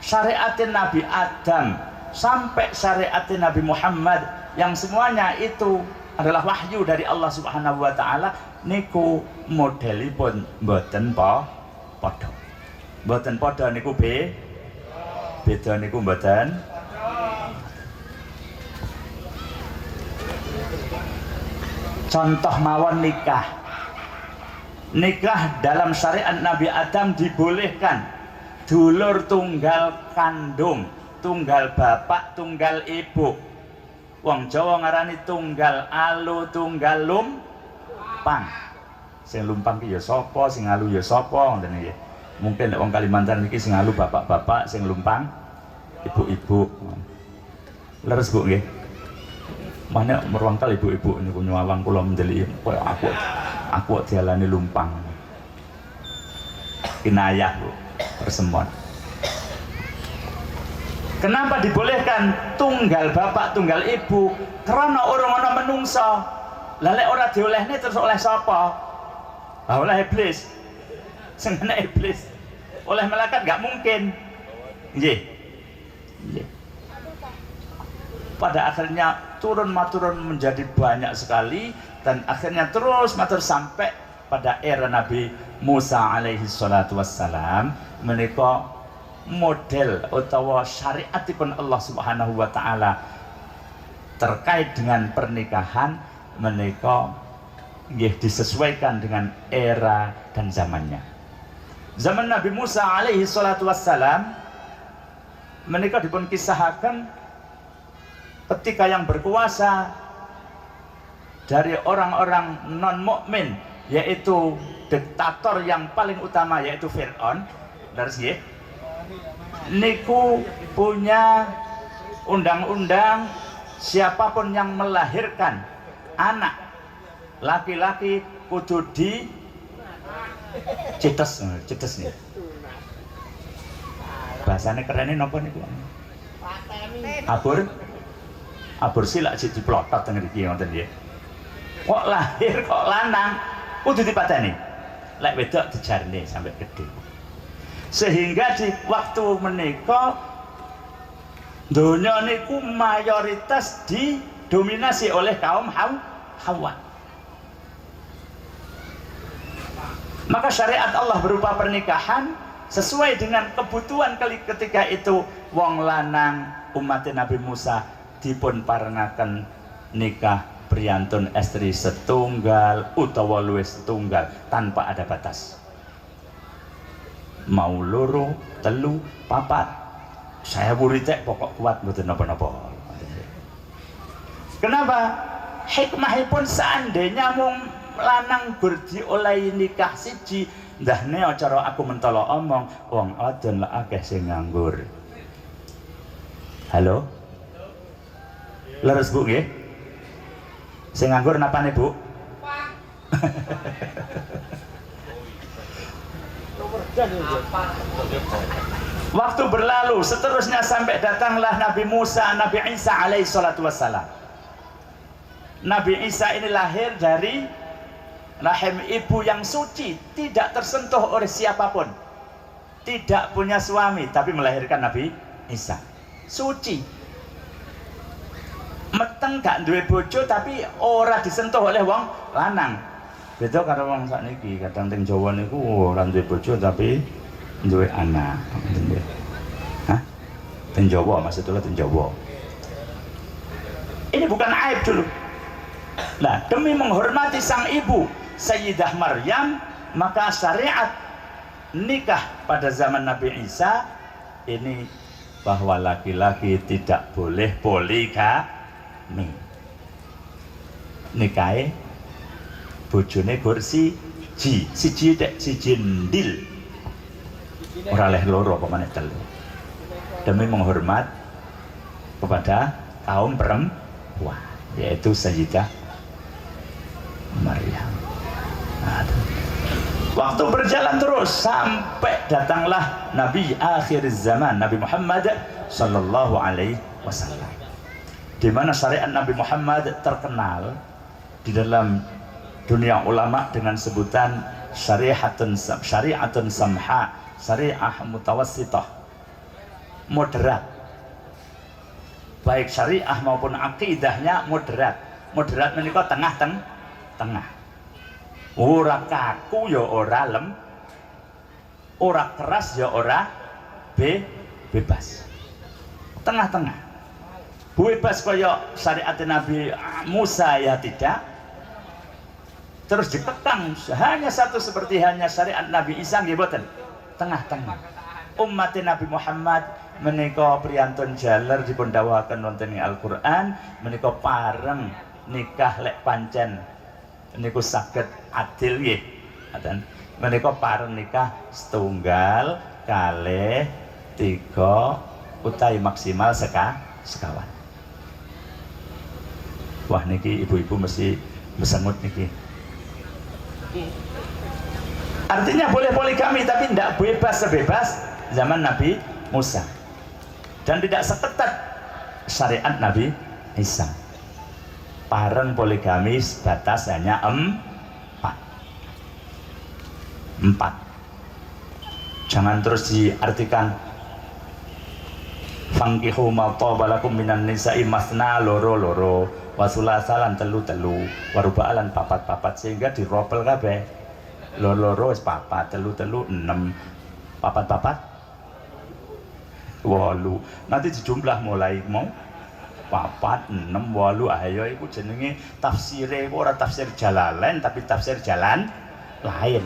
Syariatin Nabi Adam sampai syariatin Nabi Muhammad yang semuanya itu adalah wahyu dari Allah Subhanahu wa taala niku modelipun mboten padha. Mboten padha niku beda niku mboten. Contoh mawon nikah. Nikah dalam syariat Nabi Adam dibolehkan dulur tunggal kandung, tunggal bapak, tunggal ibu. Wong Jawa ngarani tunggal alu, tunggal lumpang. Sing lumpang ki ya sapa, sing alu ya sapa ngoten iki. Mungkin nek wong Kalimantan iki sing alu bapak-bapak, sing lumpang ibu-ibu. Leres Bu nggih. Mana merwangkal ibu-ibu niku nyuwang kula mendelik koyo aku dialani lumpang. Kinayah Bu, persemon. Kenapa dibolehkan tunggal bapak tunggal ibu? Karena orang ana menungso. Lah lek ora diolehne terus oleh sapa? Lah oleh iblis. Sing enak iblis. Oleh malaikat enggak mungkin. Nggih. Nggih. Pada akhirnya turun menjadi banyak sekali dan akhirnya terus matur sampai pada era Nabi Musa alaihi salatu wassalam menika model utawa syariatipun Allah Subhanahu wa taala terkait dengan pernikahan menika nggih disesuaikan dengan era dan zamannya. Zaman Nabi Musa alaihi salatu wassalam menika dipun kisahaken ketika yang berkuasa dari orang-orang non mukmin yaitu diktator yang paling utama yaitu Fir'aun dari niku punya undang-undang siapapun yang melahirkan anak laki-laki kudu di cetes nih bahasanya kerennya nopo niku abur silak sik diplotot teng mriki ngoten nggih. Kok lahir kok lanang kudu dipateni. Lek wedok dijarne sampai gede. Sehingga di waktu menika donya niku mayoritas didominasi oleh kaum Hawa. Maka syariat Allah berupa pernikahan sesuai dengan kebutuhan ketika itu wong lanang umat Nabi Musa dipun parengaken nikah priyantun estri setunggal utawa luwih setunggal tanpa ada batas. Mau loro, telu, papat. Saya buritek pokok kuat mboten napa-napa. Kenapa? Hikmahipun seandainya mung lanang berdiolahi nikah siji, ndahne acara aku mentolo omong wong adon lah akeh sing nganggur. Halo? Leres Bu nggih? Sing nganggur napane Bu? Waktu berlalu, seterusnya sampai datanglah Nabi Musa, Nabi Isa alaihi salatu wassalam. Nabi Isa ini lahir dari rahim ibu yang suci, tidak tersentuh oleh siapapun, tidak punya suami, tapi melahirkan Nabi Isa. Suci. Meteng gak duwe bojo tapi ora disentuh oleh wong lanang. Beda karo wong sakniki, kadang teng Jawa niku ora duwe bojo tapi duwe anak. Hah? Teng Jawa maksudnya teng Jawa. Ini bukan aib dulu. Nah, demi menghormati sang ibu Sayyidah Maryam, maka syariat nikah pada zaman Nabi Isa ini bahwa laki-laki tidak boleh poligami. Nikahe bojone gur siji tek siji ndil ora leh loro apa maneh telu demi menghormat kepada kaum perempuan yaitu Sayyidah Maryam. Waktu berjalan terus sampai datanglah Nabi akhir zaman Nabi Muhammad sallallahu alaihi wasallam, di mana syariat Nabi Muhammad terkenal di dalam dunia ulama dengan sebutan syariatun samha, syariah mutawassithah, moderat. Baik syariah maupun akidahnya moderat. Moderat menika tengah. Ora kaku ya ora lem, ora keras ya ora bebas. Tengah-tengah. Bebas kaya syariat Nabi Musa ya tidak, terus dikekang hanya satu seperti hanya syariat Nabi Isa nggih boten, tengah-tengah. Umat Nabi Muhammad menika priyantun jaler dipun dawuhaken wonten ing Al-Qur'an menika pareng nikah lek pancen niku saged adil nggih. Ngoten. Menika pareng nikah setunggal, kalih, tiga utawi maksimal sekawan. Wah niki ibu-ibu mesti mesengut niki. Artinya boleh poligami tapi tidak bebas sebebas zaman Nabi Musa dan tidak seketat syariat Nabi Isa. Pareng poligami batas hanya 4. Jangan terus diartikan fangkihu ma tabalakum minan nisa'i masna loro wasulasalan telu warubaalan papat sehingga diropel kabeh. Loro wis papat, telu 6, papat 8. Nanti dijumlah mulai mau 4, 6, 8. Ayo iku jenenge tafsire ora tafsir Jalalain tapi tafsir jalan lain.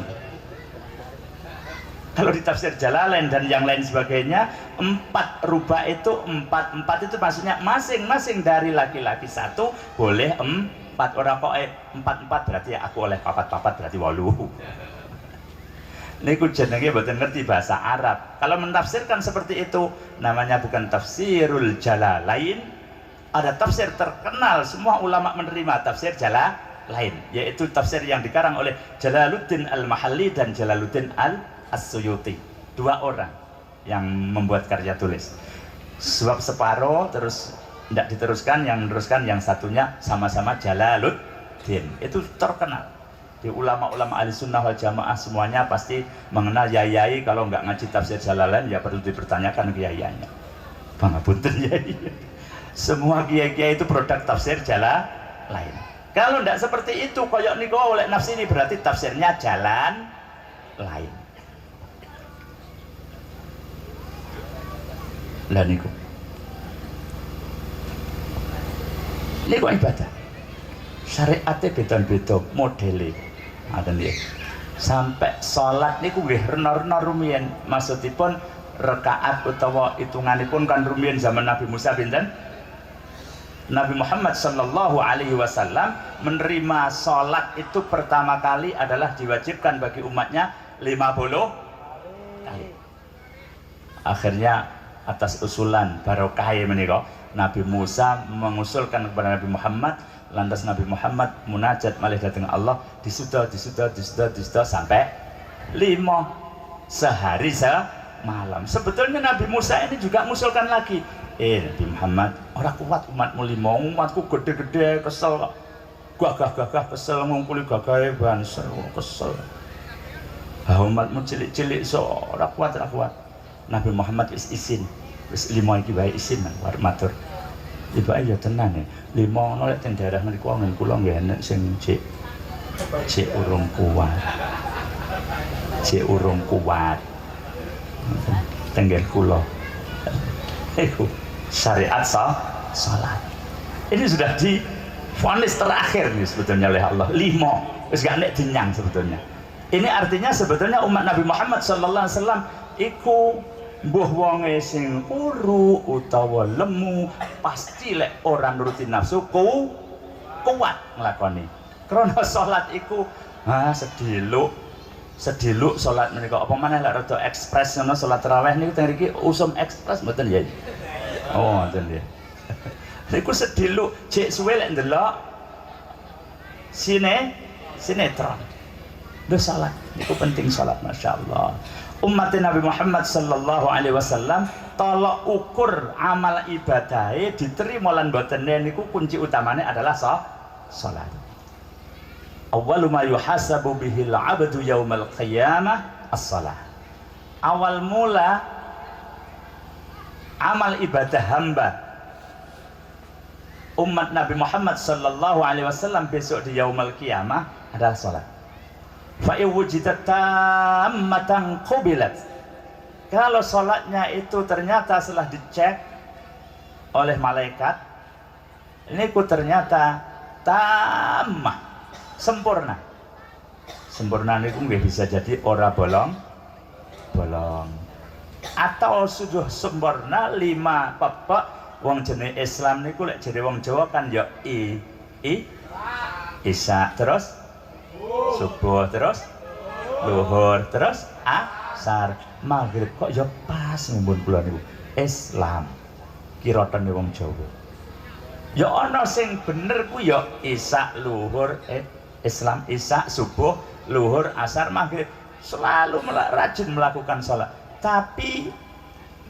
Kalau di tafsir Jalalain dan yang lain sebagainya, 4 rubah itu 4 itu maksudnya masing-masing dari laki-laki 1 boleh 4. Orang kok 4 berarti aku oleh papat berarti 8. Niku jenenge mboten ngerti bahasa Arab. Kalau menafsirkan seperti itu namanya bukan tafsirul Jalalain. Ada tafsir terkenal, semua ulama menerima tafsir Jalalain, yaitu tafsir yang dikarang oleh Jalaluddin Al-Mahalli dan Jalaluddin As-Suyuti, 2 orang yang membuat karya tulis. Sebab separuh terus tidak diteruskan, yang meneruskan yang satunya sama-sama Jalaluddin. Itu terkenal di ulama-ulama ahli sunnah wal jamaah, semuanya pasti mengenal yayai. Kalau nggak ngaji tafsir Jalalain ya perlu dipertanyakan kiainya. Pangapunten yai. Semua kiai-kiai itu produk tafsir Jalalain. Kalau tidak seperti itu koyok niku oleh nafsi ini berarti tafsirnya jalan lain. Lah niku ibadah syariate beda-beda modele ngoten nggih. Sampai salat niku nggih rena-rena rumiyin, maksudipun rakaat utawa hitunganipun kan rumiyin zaman Nabi Musa pinten. Nabi Muhammad sallallahu alaihi wasallam menerima salat itu pertama kali adalah diwajibkan bagi umatnya 50 kali. Akhirnya atas usulan barokah menika Nabi Musa mengusulkan kepada Nabi Muhammad, lantas Nabi Muhammad munajat malih datang Allah disuda sampai 5 sehari semalam. Sebetulnya Nabi Musa ini juga mengusulkan lagi, Nabi Muhammad, orang kuat umatmu 5, umatku gede-gede kesel, gagah kesel, ngumpuli gagah banser kesel. Umatmu cilik-cilik so ora kuat. Nabi Muhammad izin, wis 5 iki wae izin nang matur. Ibu ayo tenan e. 5 ono lek teng daerah mriku ngen kula nggih enek sing cek urung kuat. Tengger kula. Iku syariat salat. Ini sudah di vonis terakhir nih sebetulnya oleh Allah. 5 wis gak nek dinyang sebetulnya. Ini artinya sebetulnya umat Nabi Muhammad sallallahu alaihi wasallam iku mbuh wonge sing uru utawa lemu pasti lek ora nuruti nafsu kuat nglakoni. Krana salat iku sediluk salat menika apa maneh lek rada ekspres ngono salat tarawih niku teng mriki usum ekspres mboten ya. Oh ngoten nggih. Niku sediluk cek suwe lek ndelok sinetron. Lho salat niku penting salat masyaallah. Umat Nabi Muhammad sallallahu alaihi wasallam tolok ukur amal ibadahe diterima lan boten niku kunci utamanya adalah salat. Awwalu ma yuhasabu bihil 'abdu yaumal qiyamah as-shalah. Awal mula amal ibadah hamba umat Nabi Muhammad sallallahu alaihi wasallam besok di yaumul qiyamah adalah salat. Fa'i wujidat tammatan qubilat. Kalau sholatnya itu ternyata setelah dicek oleh malaikat, ini ternyata tammah, sempurna. Sempurna itu nggak bisa jadi ora bolong, atau sudah sempurna 5 pepek. Wong jenis Islam niku lek jadi wong Jawa kan ya isya terus subuh terus luhur terus asar maghrib kok ya pas ngumpul kula niku Islam kiratan wong Jawa Ya ana sing bener ku ya isya luhur Islam isya subuh luhur asar maghrib selalu rajin melakukan sholat. Tapi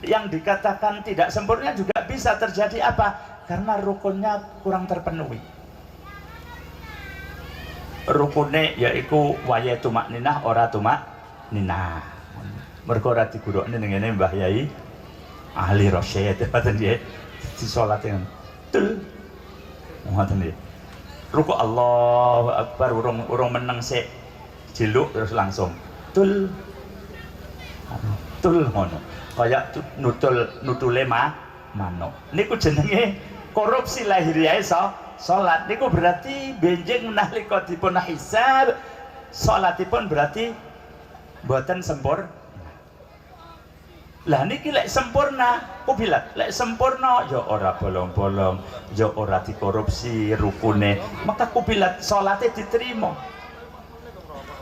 yang dikatakan tidak sempurna juga bisa terjadi apa? Karena rukunnya kurang terpenuhi. Rukune yaiku waya tumak ninah ora tumak ninah. Mergo ora digurukne ning ngene Mbah Yai ahli rasyid ngoten nggih. Di salat yang tul ngoten nggih. Ruku Allahu Akbar urung meneng sik jiluk terus langsung tul ngono. Kaya nutule manuk. Niku jenenge korupsi lahiriah salat. Niku berarti benjing nalika dipun hisab salatipun berarti mboten sempurna. Lah niki lek sempurna, kubilat lek sempurna ya ora bolong-bolong, ya ora dikorupsi rukune, maka kubilat salate diterima.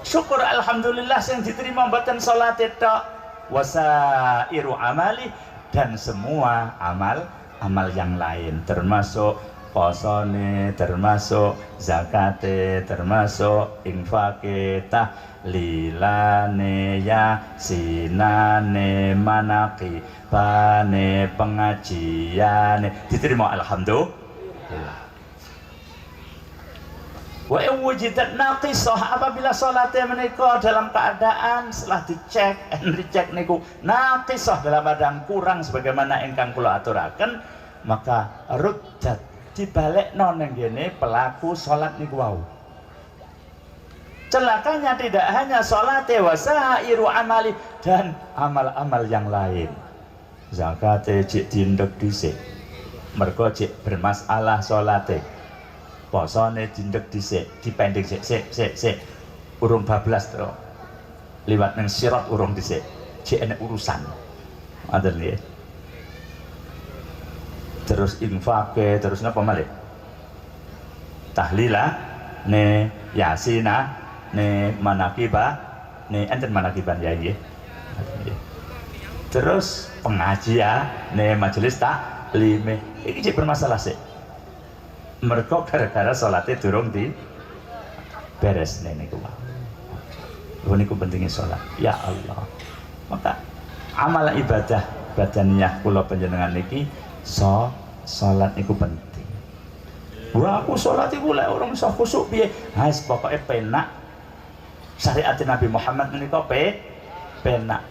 Syukur alhamdulillah sing diterima mboten salate tok, wasairu amali dan semua amal yang lain termasuk posone, termasuk zakate, termasuk infake, tahlilane, yasinane, manaqibane, pengajiane diterima alhamdulillah. Wa wujidat naqisah apabila salatnya menika dalam keadaan setelah dicek niku naqisah dalam keadaan kurang sebagaimana ingkang kula aturaken, maka ruddat dibalekno nang ngene pelaku salat niku wau. Celakanya tidak hanya salat wasairu amali dan amal-amal yang lain. Zakate cek dindek dhisik. Mergo cek bermasalah salate. Posone dindek dhisik, dipending sik. Urung bablas to. Liwat nang sirat urung dhisik. Cek enek urusan. Ngoten nggih. Terus infake, terus napa malih? Tahlilah ne yasina ne manakibah ne enten manakiban ya nggih. Terus pengajian ne majelis taklime. Iki cek bermasalah sik. Mergo gara-gara salate durung di beres niku wae. Niku pentingnya salat. Ya Allah. Maka amal ibadah badaniyah kula panjenengan niki salat niku penting. Wah aku salat iku lek ora iso khusuk piye? Has pokoke penak. Syariat Nabi Muhammad menika penak.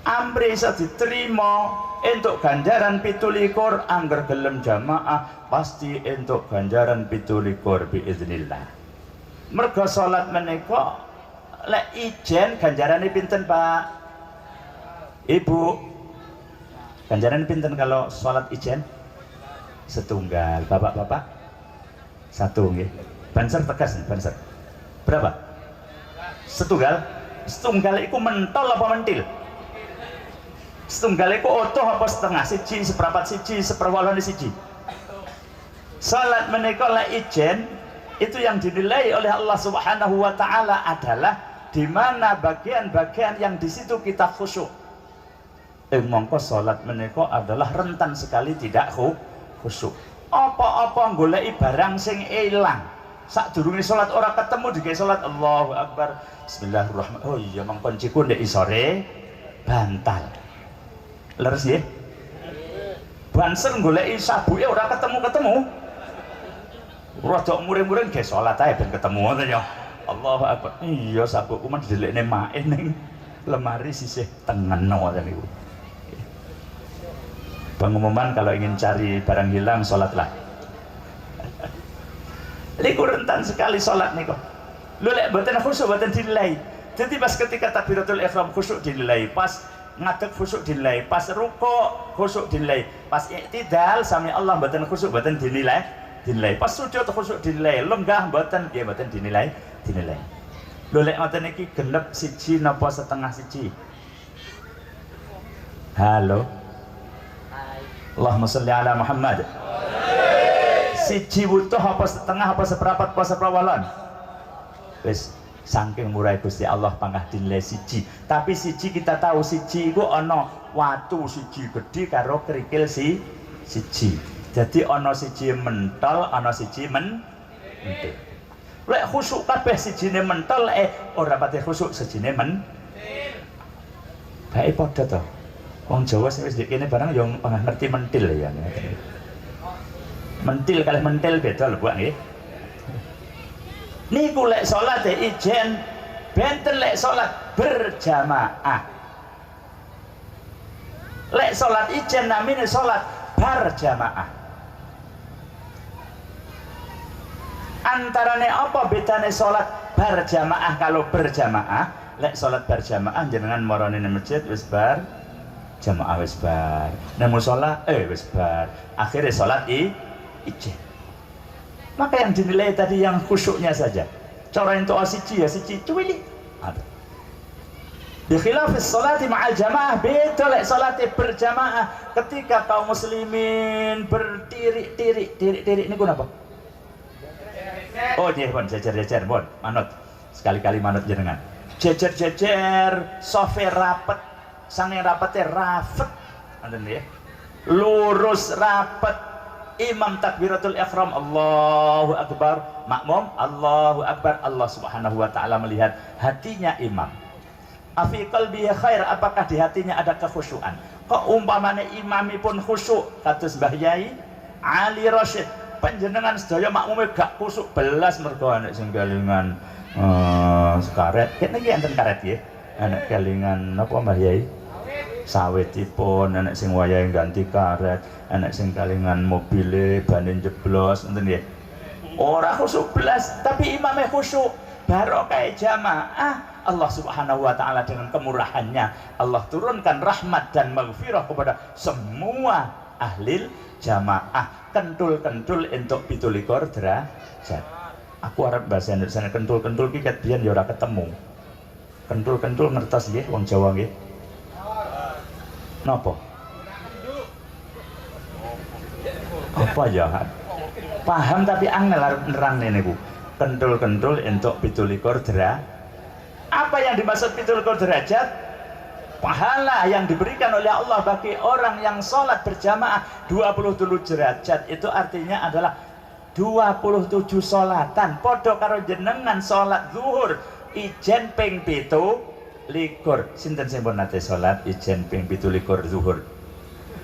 Amri iso diterima entuk ganjaran 17 angger gelem jamaah pasti entuk ganjaran 17 biiznillah. Mergo salat menika lek ijen ganjarane pinten Pak? Ibu ganjaran pinten kalau salat ijen? Setunggal. Bapak-bapak? Satu nggih. Banser tegas nih, banser. Berapa? Setunggal. Setunggal iku mentol apa mentil? Setunggal iku utuh apa setengah? Siji, seperempat siji, seperwolone siji. Salat menika lek ijen itu yang dinilai oleh Allah Subhanahu wa taala adalah di mana bagian-bagian yang di situ kita khusyuk. Mongko salat menika adalah rentan sekali tidak khusyuk. Apa-apa goleki barang sing ilang. Sadurunge salat ora ketemu digawe salat Allahu Akbar. Bismillahirrahmanirrahim. Oh iya mang kunciku ndek isore bantal. Leres nggih? Banser goleki sabuke ora ketemu-ketemu. Rada muring-muring ge salat ae ben ketemu ngoten ya. Allahu Akbar. Iya sabukku men dilekne mae ning lemari sisih tengen ngoten niku. Pengumuman kalau ingin cari barang hilang salatlah. Niku rentan sekali salat niku. Lho lek mboten khusyuk mboten dinilai. Jadi pas ketika takbiratul ihram khusyuk dinilai, pas ngadeg khusyuk dinilai, pas rukuk khusyuk dinilai, pas i'tidal sami Allah mboten khusyuk mboten dinilai. Pas sujud khusyuk dinilai, lenggah mboten nggih mboten dinilai. Lho lek ngoten iki genep siji napa setengah siji? Halo. Allahumma sholli ala Muhammad. Siji wutuh apa setengah apa seperempat apa seperwolon? Wis saking murah Gusti Allah pangkah dinilai siji. Tapi siji kita tahu siji iku ana watu siji gedhe karo kerikil siji. Jadi ana siji mentol, ana siji mentil. Lek khusuk kabeh sijine mentol, ora pati khusuk sijine bae padha to. Wong Jawa sing wis ndek kene barang yo ngerti mentil ya. Mentil kalih mentil beda lho, Bu nggih. Niku lek salat ijen benten lek salat berjamaah. Lek salat ijen namine salat berjamaah. Antarane apa bedane salat berjamaah kalau berjamaah? Lek salat berjamaah jenengan marane nang masjid wis bar, jamaah wis bar. Nang musala wis bar. Akhirnya salat ijen. Maka yang dinilai tadi yang khusyuknya saja. Cara itu siji ya siji cuwili. Ada. Di khilafis salati ma'al jamaah beda lek salate berjamaah ketika kaum muslimin bertirik niku napa? Oh nggih pun jejer-jejer pun manut. Sekali-kali manut jenengan. Jejer-jejer sofe rapet sange rapete rafet. Ngoten nggih. Lurus rapet. Imam takbiratul ihram Allahu akbar, makmum Allahu akbar. Allah Subhanahu wa taala melihat hatinya imam. Afi qalbihi khair, apakah di hatinya ada kekhusyuan? Kok umpamane imamipun khusyuk kados Mbah Yai Ali Rasyid, panjenengan sedaya makmume gak khusyuk belas mergo anak sing kelingan sekaret. Kene iki enten karet nggih. Anak kelingan napa Mbah Yai? Sawetipun, anak sing wayahe ganti karet, anak sing kalingan mobile bane jeblos, ngoten nggih. Ora khusyuk belas, tapi imame khusyuk. Barokah jamaah, Allah Subhanahu wa taala dengan kemurahannya Allah turunkan rahmat dan maghfirah kepada semua ahli jamaah. Kentul-kentul entuk 17 derajat. Aku arep bahasa Indonesia kentul-kentul ki ket biyen ya ora ketemu. Kentul-kentul ngertos nggih wong Jawa nggih. Napa? Apa ya? Paham tapi angel arep nerang niku. Kentul-kentul entuk 17 derajat. Apa yang dimaksud 17 derajat? Pahala yang diberikan oleh Allah bagi orang yang sholat berjamaah 27 derajat. Itu artinya adalah 27 sholatan. Podo karo jenengan sholat zuhur ijen ping 17. Sinten sing pun nate sholat ijen ping 17 zuhur?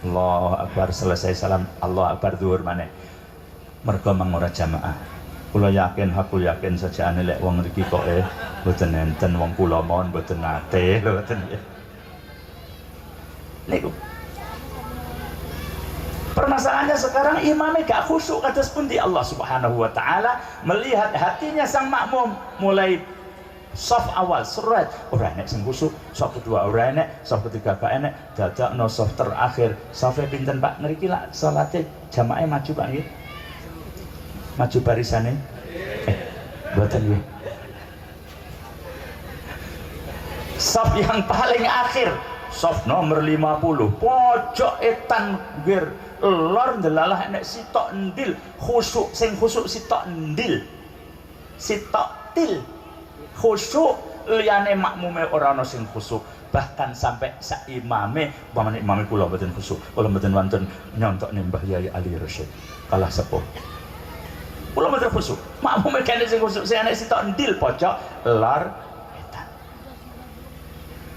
Allahu akbar, selesai salam Allah akbar zuhur maneh. Mergo mangora jamaah. Kula yakin, aku yakin saja lek wong mriki kok mboten enten wong kula mawon mboten nate lho mboten. Niku. Permasalahannya sekarang imamnya gak khusyuk kados pundi. Allah Subhanahu wa taala melihat hatinya sang makmum mulai saf awal surat ora enek sing khusyuk, saf kedua ora enek, saf ketiga gak enek, dadakno saf terakhir. Safe pinten Pak? Nriki lak salate jamaah maju Pak nggih. Maju barisane. Mboten nggih. Saf yang paling akhir, saf nomor 50, pojok etan nggir lor ndelalah enek sitok ndil, khusyuk sing khusyuk sitok ndil. Sitok til. Khusyuk liyane makmume ora ana sing khusyuk. Bahkan sampai sak imame, umpamane imame kula mboten khusyuk, kula mboten wonten nyontokne Mbah Yai Ali Rasyid. Kalah sepuh. Kula mboten khusyuk. Makmume kene sing khusyuk, sing enek sitok ndil pojok lor etan.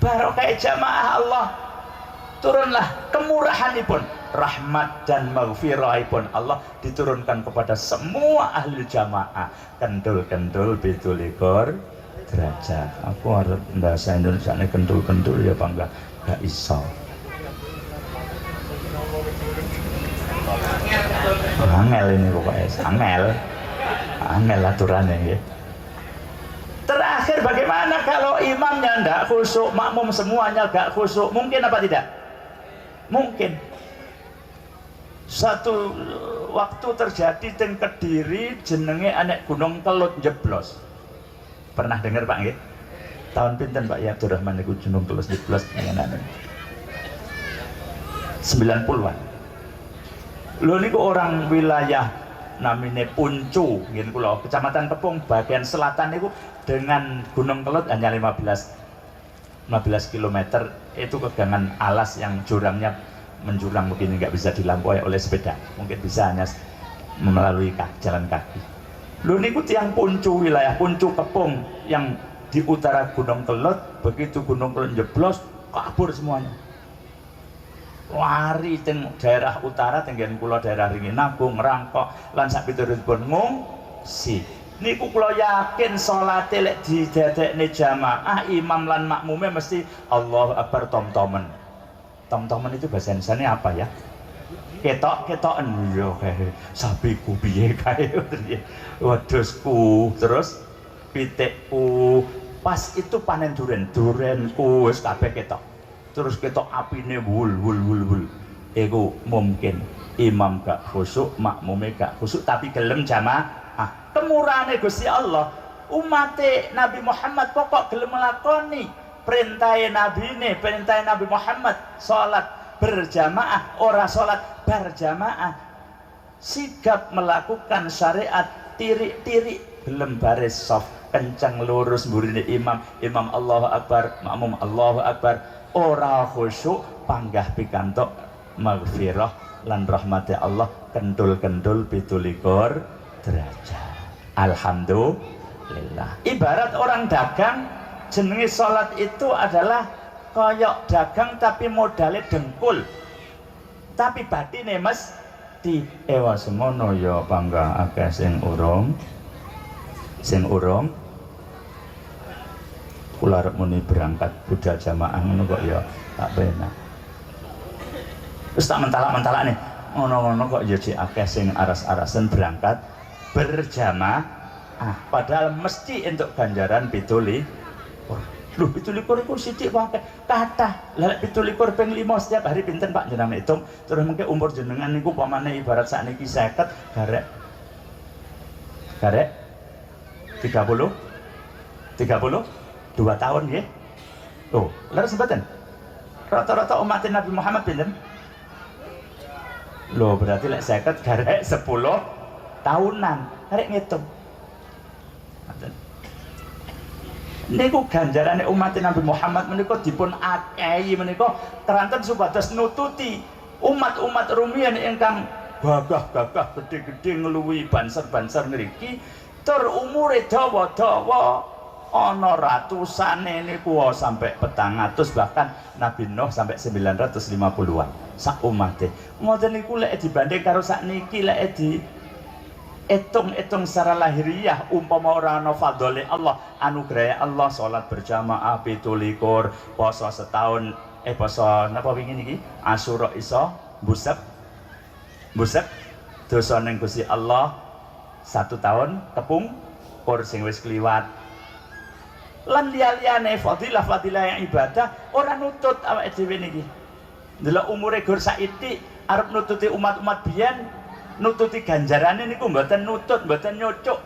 Barokah jamaah Allah. Turunlah kemurahanipun, rahmat dan maghfirahipun Allah diturunkan kepada semua ahli jamaah. Kendul-kendul 17 derajat. Aku harus bahasa Indonesia ini kendul-kendul ya bangga gak iso. Angel ini pokoknya, angel aturannya ya. Terakhir bagaimana kalau imamnya ndak khusyuk, makmum semuanya gak khusyuk, mungkin apa tidak? Mungkin. Satu waktu terjadi teng Kediri jenenge anek Gunung Kelut jeblos. Pernah dengar Pak nggih? Tahun pinten Pak ya Abdurrahman niku Gunung Kelut jeblos ngenane. 90-an. Lho niku orang wilayah namine Puncu nggih kula, Kecamatan Kepung bagian selatan niku dengan Gunung Kelut hanya 15 km. Itu kegangan alas yang jurangnya menjulang begini nggak bisa dilampaui oleh sepeda, mungkin bisa hanya melalui jalan kaki. Lu niku tiang Puncu, wilayah Puncu Kepung yang di utara Gunung Kelot. Begitu Gunung Kelot jeblos, kabur semuanya. Lari teng daerah utara, tenggen kula daerah ringin Nabung, Rangkok, lan sak pituripun ngungsi. Niku kula yakin salate lek didadekne jamaah, imam lan makmume mesti Allahu Akbar tom-tomen. Tom-tomen itu bahasa Indonesia apa ya? Ketok-ketoken yo kae sapiku piye kae wedhusku terus pitikku pas itu panen durenku wis kabeh ketok terus ketok apine wul iku mungkin imam gak khusyuk makmume gak khusyuk tapi gelem jamaah. Kemurahane Gusti Allah, umate Nabi Muhammad pokok gelem nglakoni perintahe nabine, perintahe Nabi Muhammad salat berjamaah, ora salat berjamaah, sigap melakukan syariat tirik-tirik gelem baris saf kencang lurus mburine imam Allahu Akbar, makmum Allahu Akbar, ora khusyuk panggah pikantuk maghfirah lan rahmati Allah kendul-kendul 17 derajat. Alhamdulillah. Ibarat orang dagang, jenenge salat itu adalah koyok dagang tapi modalnya dengkul, tapi batine mesti ewa semono ya bangga akeh sing urung kula arep muni berangkat budal jamaah ngono kok ya tak penak. Terus tak mentalak-mentalak nih ngono-ngono kok ya jek akeh sing aras-arasen berangkat berjamaah, padahal mesti untuk ganjaran 17. Loh 17 iku sithik wae kathah. Lah 17 ping 5 setiap hari pinten Pak jenengan hitung. Terus mengke umur jenengan niku pamane ibarat sakniki 50 garek 30 2 tahun nggih. Tuh, leres mboten? Rata-rata umat Nabi Muhammad pinten? Loh berarti lek 50 garek 10 tahunan. Arek ngitung. Niku ganjarane umat Nabi Muhammad menika dipun akehi menika keranten supados nututi umat-umat rumiyin ingkang gagah-gagah gede-gede ngeluwi banser-banser ngriki tur umure dawa-dawa ana ratusane niku sampai 400 bahkan Nabi Nuh sampai 950-an sak umate. Ngoten niku lek dibanding karo sakniki lek etung secara lahiriah umpama ora ana fadhole Allah, anugerah Allah, salat berjamaah 17, poso setahun poso napa wingi niki Asyura iso busep dosa ning Gusti Allah 1 tahun kepung kur sing wis kliwat lan liya-liyane fadilah yang ibadah ora nutut awake dhewe niki. Ndelok umure gur saiki arep nututi umat-umat biyen nututi ganjarane niku mboten nutut, mboten nyocok.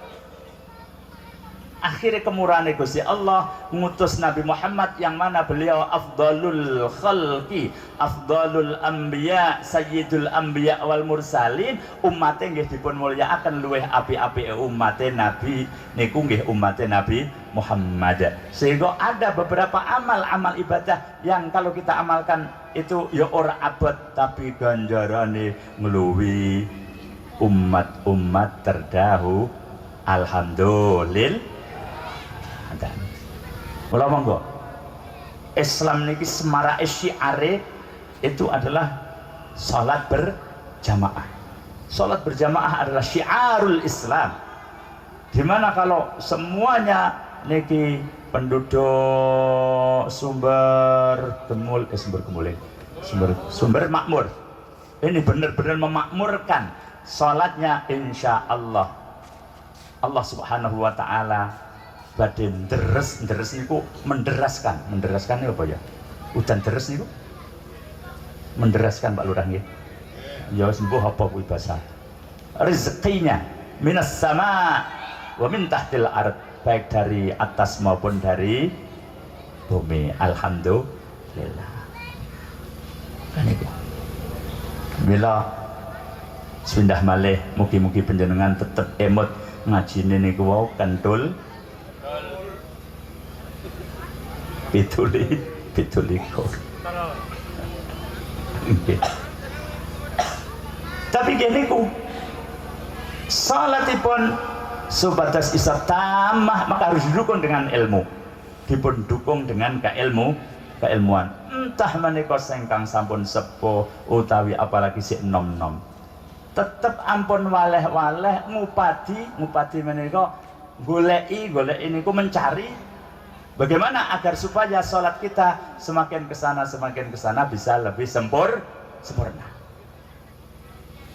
Akhirnya kemurahan Gusti Allah ngutus Nabi Muhammad yang mana beliau afdalul khalqi, afdalul anbiya, sayyidul anbiya wal mursalin. Umate nggih dipun mulyakaken luweh apik-apike umate Nabi niku nggih umate Nabi Muhammad. Sehingga ada beberapa amal ibadah yang kalau kita amalkan itu ya ora abot tapi ganjarane ngluwi umat-umat terdahulu. Alhamdulillah. Mula monggo Islam niki semara syiare itu adalah salat berjamaah. Salat berjamaah adalah syiarul Islam. Dimana kalau semuanya niki penduduk sumber makmur ini benar-benar memakmurkan salatnya, insya Allah Allah subhanahu wa ta'ala badhe deres niku menderaskan ini apa ya? Udan deres niku menderaskan Pak Lurah nggih. Ya sembuh apa kuwi bahasa. Rezekinya minas sama wa min tahtil ard, baik dari atas maupun dari bumi. Alhamdulillah. Kan iku. Bila pindah malih mugi-mugi panjenengan tetep emot ngajine niku wau kentul pituli kok. Tapi gini ku salatipun supados isa tamah maka harus didukung dengan ilmu, dipun dukung dengan keilmuan. Entah menika sengkang sampun sepuh utawi apalagi si nom-nom, tetep ampun waleh-waleh ngupadi menika goleki niku mencari bagaimana agar supaya sholat kita semakin kesana bisa lebih sempurna.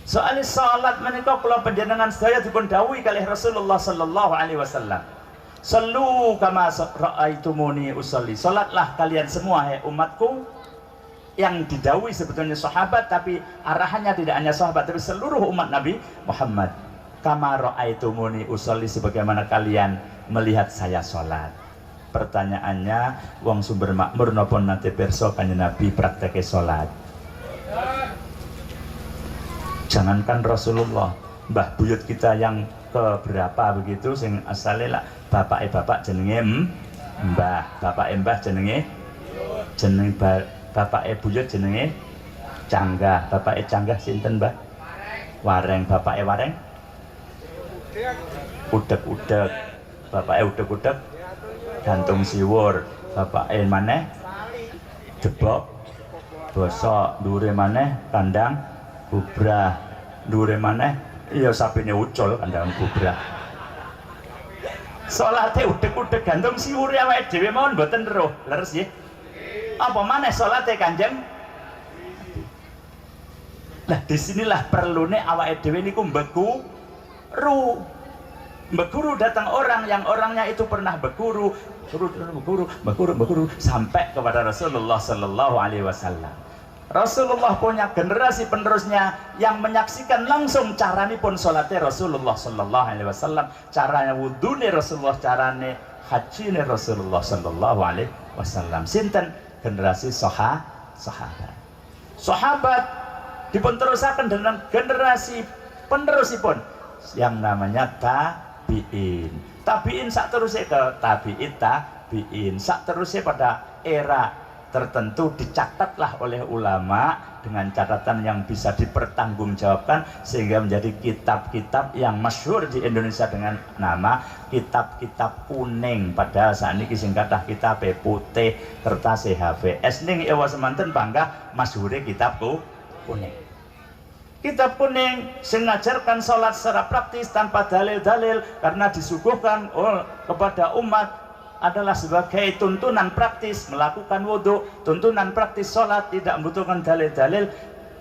Soalnya sholat menika kula panjenengan sedaya dipun dawuhi kalih Rasulullah sallallahu alaihi wasallam. Sallu kama ra'aitumuni usolli. Salatlah kalian semua hai umatku, yang didawuhi sebetulnya sahabat tapi arahannya tidak hanya sahabat tapi seluruh umat Nabi Muhammad. Kama ra'aitumuni usolli, sebagaimana kalian melihat saya sholat. Pertanyaannya, wong sumber makmur napa nate pirsa kanjeng Nabi prakteke sholat? Jangankan Rasulullah, mbah buyut kita yang keberapa begitu sing asale lah bapak jenenge mbah, mbah jenenge bapak buyut jenenge Canggah, bapak Canggah sinten mbah? Wareng, bapak Wareng udek-udek, bapak udek-udek gantung siwur, bapak maneh jebok bosok, dure maneh kandang bubrah, dure maneh iya sapine ucul kandang bubrah. Salate udek-udek gantung siwur awake dhewe mawon mboten roh leres nggih. Apa maneh salate Kanjeng? Lah disinilah perlune awake dhewe niku beguru datang orang yang orangnya itu pernah beguru sampai kepada Rasulullah sallallahu alaihi wasallam. Rasulullah punya generasi penerusnya yang menyaksikan langsung caranipun salate Rasulullah sallallahu alaihi wasallam, caranya wudune Rasulullah, carane hajine Rasulullah sallallahu alaihi wasallam. Sinten? Generasi sahabat. Sahabat dipun terusaken dengan generasi penerusipun yang namanya tabi'in. Tabi'in sak terusé ke tabi'in sak terusé pada era tertentu dicatatlah oleh ulama dengan catatan yang bisa dipertanggungjawabkan sehingga menjadi kitab-kitab yang masyhur di Indonesia dengan nama kitab-kitab kuning. Padahal saat ini sing kathah kitab putih kertas HVS ning ewa semanten bangga masyhure kitab kuning. Kitab kuning sing ngajarkan sholat secara praktis tanpa dalil-dalil karena disuguhkan kepada umat adalah sebagai tuntunan praktis melakukan wudhu, tuntunan praktis sholat tidak membutuhkan dalil-dalil.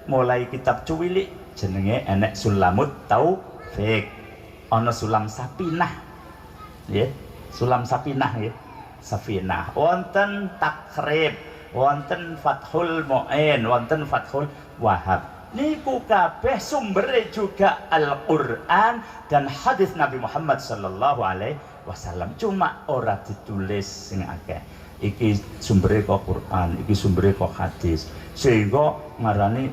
Mulai kitab cuwilik jenenge enek Sulamut Taufik, ana Sulam Sapinah nggih, Sulam Sapinah nggih, Safinah, wonten Takrib, wonten Fathul Mu'in, wonten Fathul Wahab. Niku kabeh sumbere juga Al-Qur'an dan hadis Nabi Muhammad sallallahu alaihi wasallam, cuma ora ditulis sing akeh. Iki sumbere kok Quran, iki sumbere kok hadis. Sehingga ngarani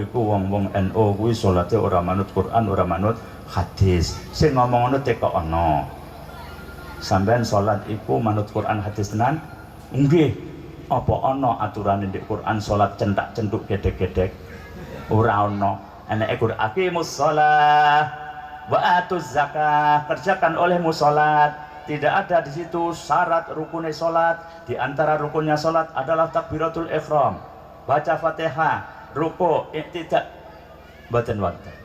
iku wong-wong NU kuwi salate ora manut Quran, ora manut hadis. Sing ngomong ngono teko ana. Sampeyan salat iku manut Quran hadis tenan? Nggih. Apa ana aturane di Quran salat centak-centuk gedek-gedek? Ora ana. Eneke Quran aqimus shalah wa atuz zakah, kerjakan olehmu salat. Tidak ada di situ syarat rukunnya salat. Di antara rukunnya salat adalah takbiratul ihram, baca Fatihah, ruku, tidak boten wonten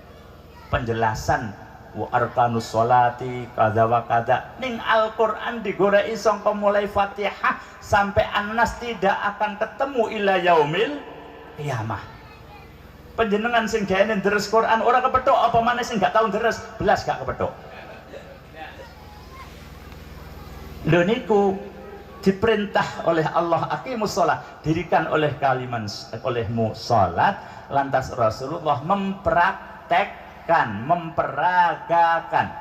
penjelasan wa arkanus sholati kadza wa kadza. Ning Al-Qur'an digoreki sangka mulai Fatihah sampai An-Nas tidak akan ketemu ila yaumil qiyamah. Panjenengan sing gaene deres Quran ora kepethuk apa maneh sing gak tau deres belas gak kepethuk. Lho niku diperintah oleh Allah aqimus shalah, dirikan oleh olehmu salat, lantas Rasulullah mempraktekkan, memperagakan.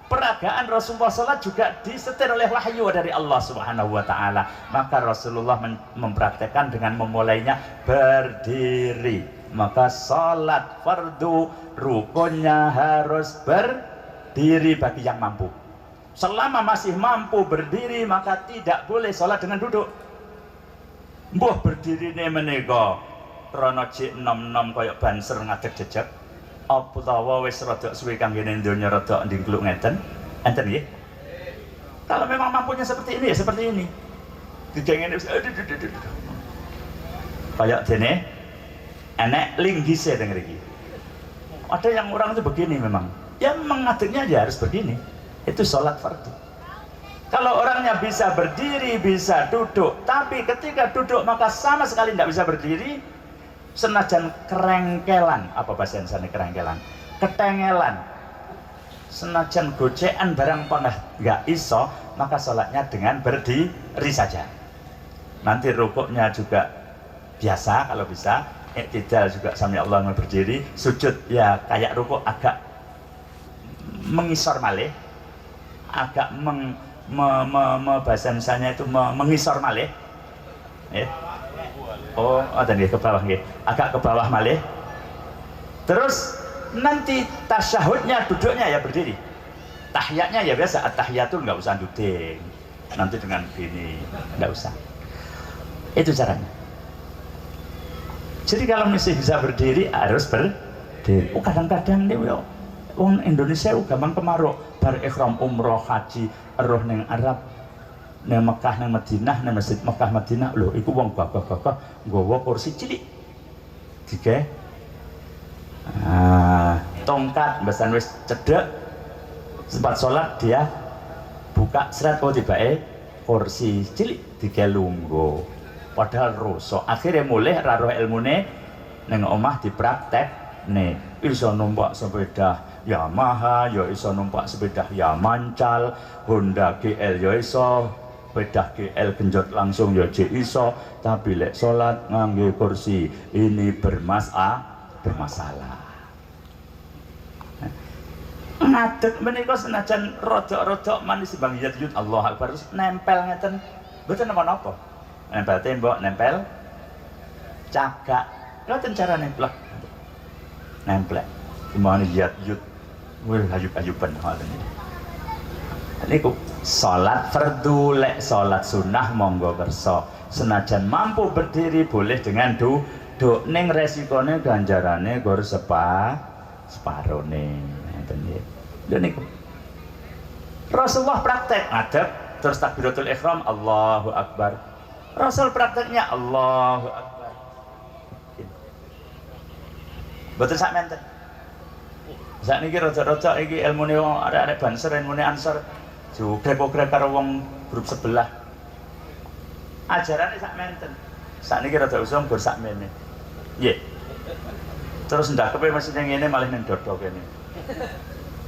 Peragaan Rasulullah salat juga disetir oleh wahyu dari Allah Subhanahu wa taala. Maka Rasulullah mempraktekkan dengan memulainya berdiri. Maka salat fardu rukunnya harus berdiri bagi yang mampu. Selama masih mampu berdiri maka tidak boleh salat dengan duduk. Mbuh berdirine menika krana jek nom-nom kaya banser ngadeg jejeg apa tawa wis rada suwe kanggene donya rada ndingkluk ngeten enten nggih. Kalau memang mampunya seperti ini ya seperti ini. Digengene wis kayak dene enek linggise denger iki. Ada yang orang itu begini memang. Ya memang ngadegnya aja harus begini. Itu sholat fardu. Kalau orangnya bisa berdiri, bisa duduk, tapi ketika duduk maka sama sekali tidak bisa berdiri, senajan kerengkelan, apa bahasa Indonesia kerengkelan? Ketengelan, senajan gocean barang panggah nggak iso, maka sholatnya dengan berdiri saja. Nanti rukuknya juga biasa kalau bisa, iktidal juga sami Allah berdiri, sujud ya kayak rukuk agak mengisor malih, agak bahasa Indonesia itu mengisor malih. Oh, ada nih ke bawah nih, agak ke bawah malih. Terus nanti tasyahudnya duduknya ya berdiri, tahiyatnya ya biasa, at-tahiyatul nggak usah duduk, nanti dengan gini nggak usah. Itu caranya. Jadi kalau masih bisa berdiri harus berdiri. Oh, kadang-kadang nih wong Indonesia gampang kemaruk bar ikhram umroh haji roh neng Arab neng Mekah neng Madinah neng Masjid Mekah Madinah lho iku wong gagah-gagah nggawa kursi cilik dike tongkat mbesan wis cedek sempat sholat dia buka serat oh tibake kursi cilik dike lungguh padahal rusak akhirnya mulai raroh ilmune neng omah dipraktek nih iso numpak sepeda Yamaha, ya iso numpak sepeda Yamancal, Honda GL ya iso, sepeda GL genjot langsung ya iso, tapi lek sholat ngangge kursi ini bermasalah. Ngadeg menika senajan rodok-rodok manis Bang Yud Allah Akbar terus nempel ngeten, mboten napa-napa. Nempel tembok, nempel cagak. Ngoten carane plek. Nempel. Gimana Yud wih ayub-ayuban ngoten niku salat fardu lek salat sunnah monggo kersa senajan mampu berdiri boleh dengan duduk ning resikone ganjarane gor separone ngoten nggih lho niku Rasulullah praktek ngadeg terus takbiratul ihram Allahu Akbar Rasul prakteknya Allahu Akbar betul sak menten. Saat ini rada-rada iki ilmune wong arek-arek Banser ilmune Ansor jugrek-grek karo wong grup sebelah. Ajarane sak menten. Saat ini rada usum gur sak mene. Nggih. Terus ndakepe mesti ngene malih ning dodo kene.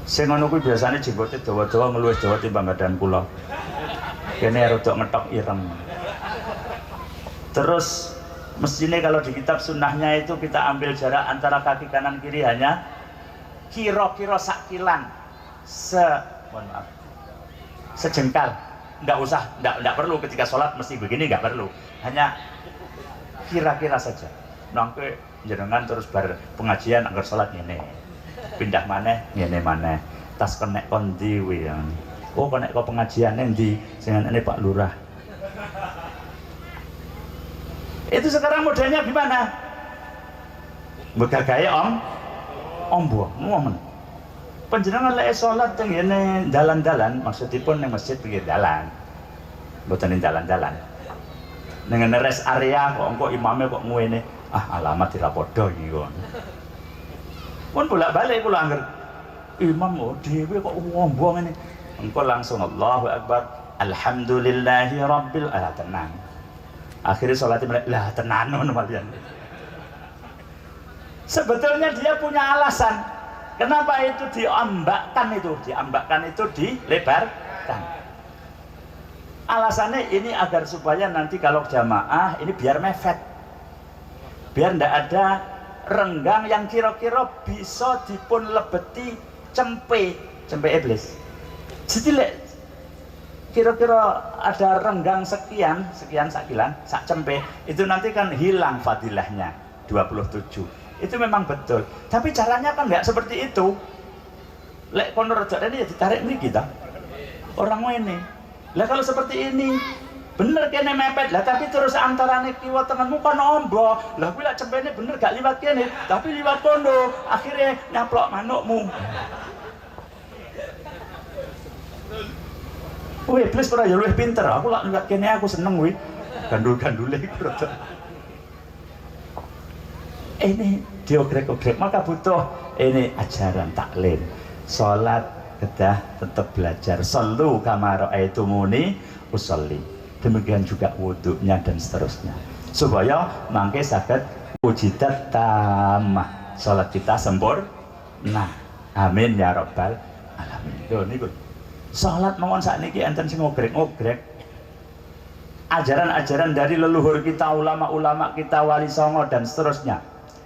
Sing ngono kuwi biasane jenggote dawa-dawa ngluwih dawa timbang badan kula. Kene rada ngetok ireng. Terus mestinya kalau di kitab sunnahnya itu kita ambil jarak antara kaki kanan kiri hanya kira-kira sakilan sejengkal, nggak perlu ketika sholat mesti begini, nggak perlu, hanya kira-kira saja. Nangke jenengan terus bar pengajian anggar sholat ini pindah mana tas kenek kondi yang oh kenek kok pengajian di dengan ini Pak Lurah itu sekarang modelnya gimana? Begagaya ombo, momen. Panjenengan lek salat teng ngene dalan-dalan, maksudipun ning masjid pinggir dalan. Mboten ning dalan-dalan. Ning rest area kok engko imame kok ngene, alamat ora padha iki kon. Pun bolak-balik kula angger imam dhewe kok ombo ngene. Engko langsung Allahu Akbar, alhamdulillahi rabbil tenang. Akhirnya salatnya lah tenan ngono malian. Sebetulnya dia punya alasan kenapa itu diambakkan itu dilebarkan. Alasannya ini agar supaya nanti kalau jamaah ini biar mepet, biar ndak ada renggang yang kira-kira bisa dipun lebeti cempe iblis. Jadi kira-kira ada renggang sekian sakilan sak cempe itu nanti kan hilang fadilahnya 27. Itu memang betul, tapi caranya kan nggak seperti itu. Lek kono rojak ini ya ditarik nih kita orang ini. Lah kalau seperti ini bener kene mepet lah, tapi terus antarane kiwa tengenmu kan ombo lah, kuwi lak cempene bener gak liwat kene tapi liwat kono, akhirnya nyaplok manukmu. Wih, please pernah ya luwih pinter, aku lak liwat kene aku seneng wih gandul-gandule iku rada ini diogrek-ogrek, maka butuh ini ajaran taklim. Sholat kedah tetap belajar, sallu kama ra'aitumuni usolli, demikian juga wudhunya dan seterusnya, supaya mangke saged wujidat tamah, sholat kita sempurna. Amin ya rabbal alamin. Lho niku sholat mawon sakniki enten sing ngogrek-ngogrek ajaran-ajaran dari leluhur kita, ulama-ulama kita, wali songo dan seterusnya,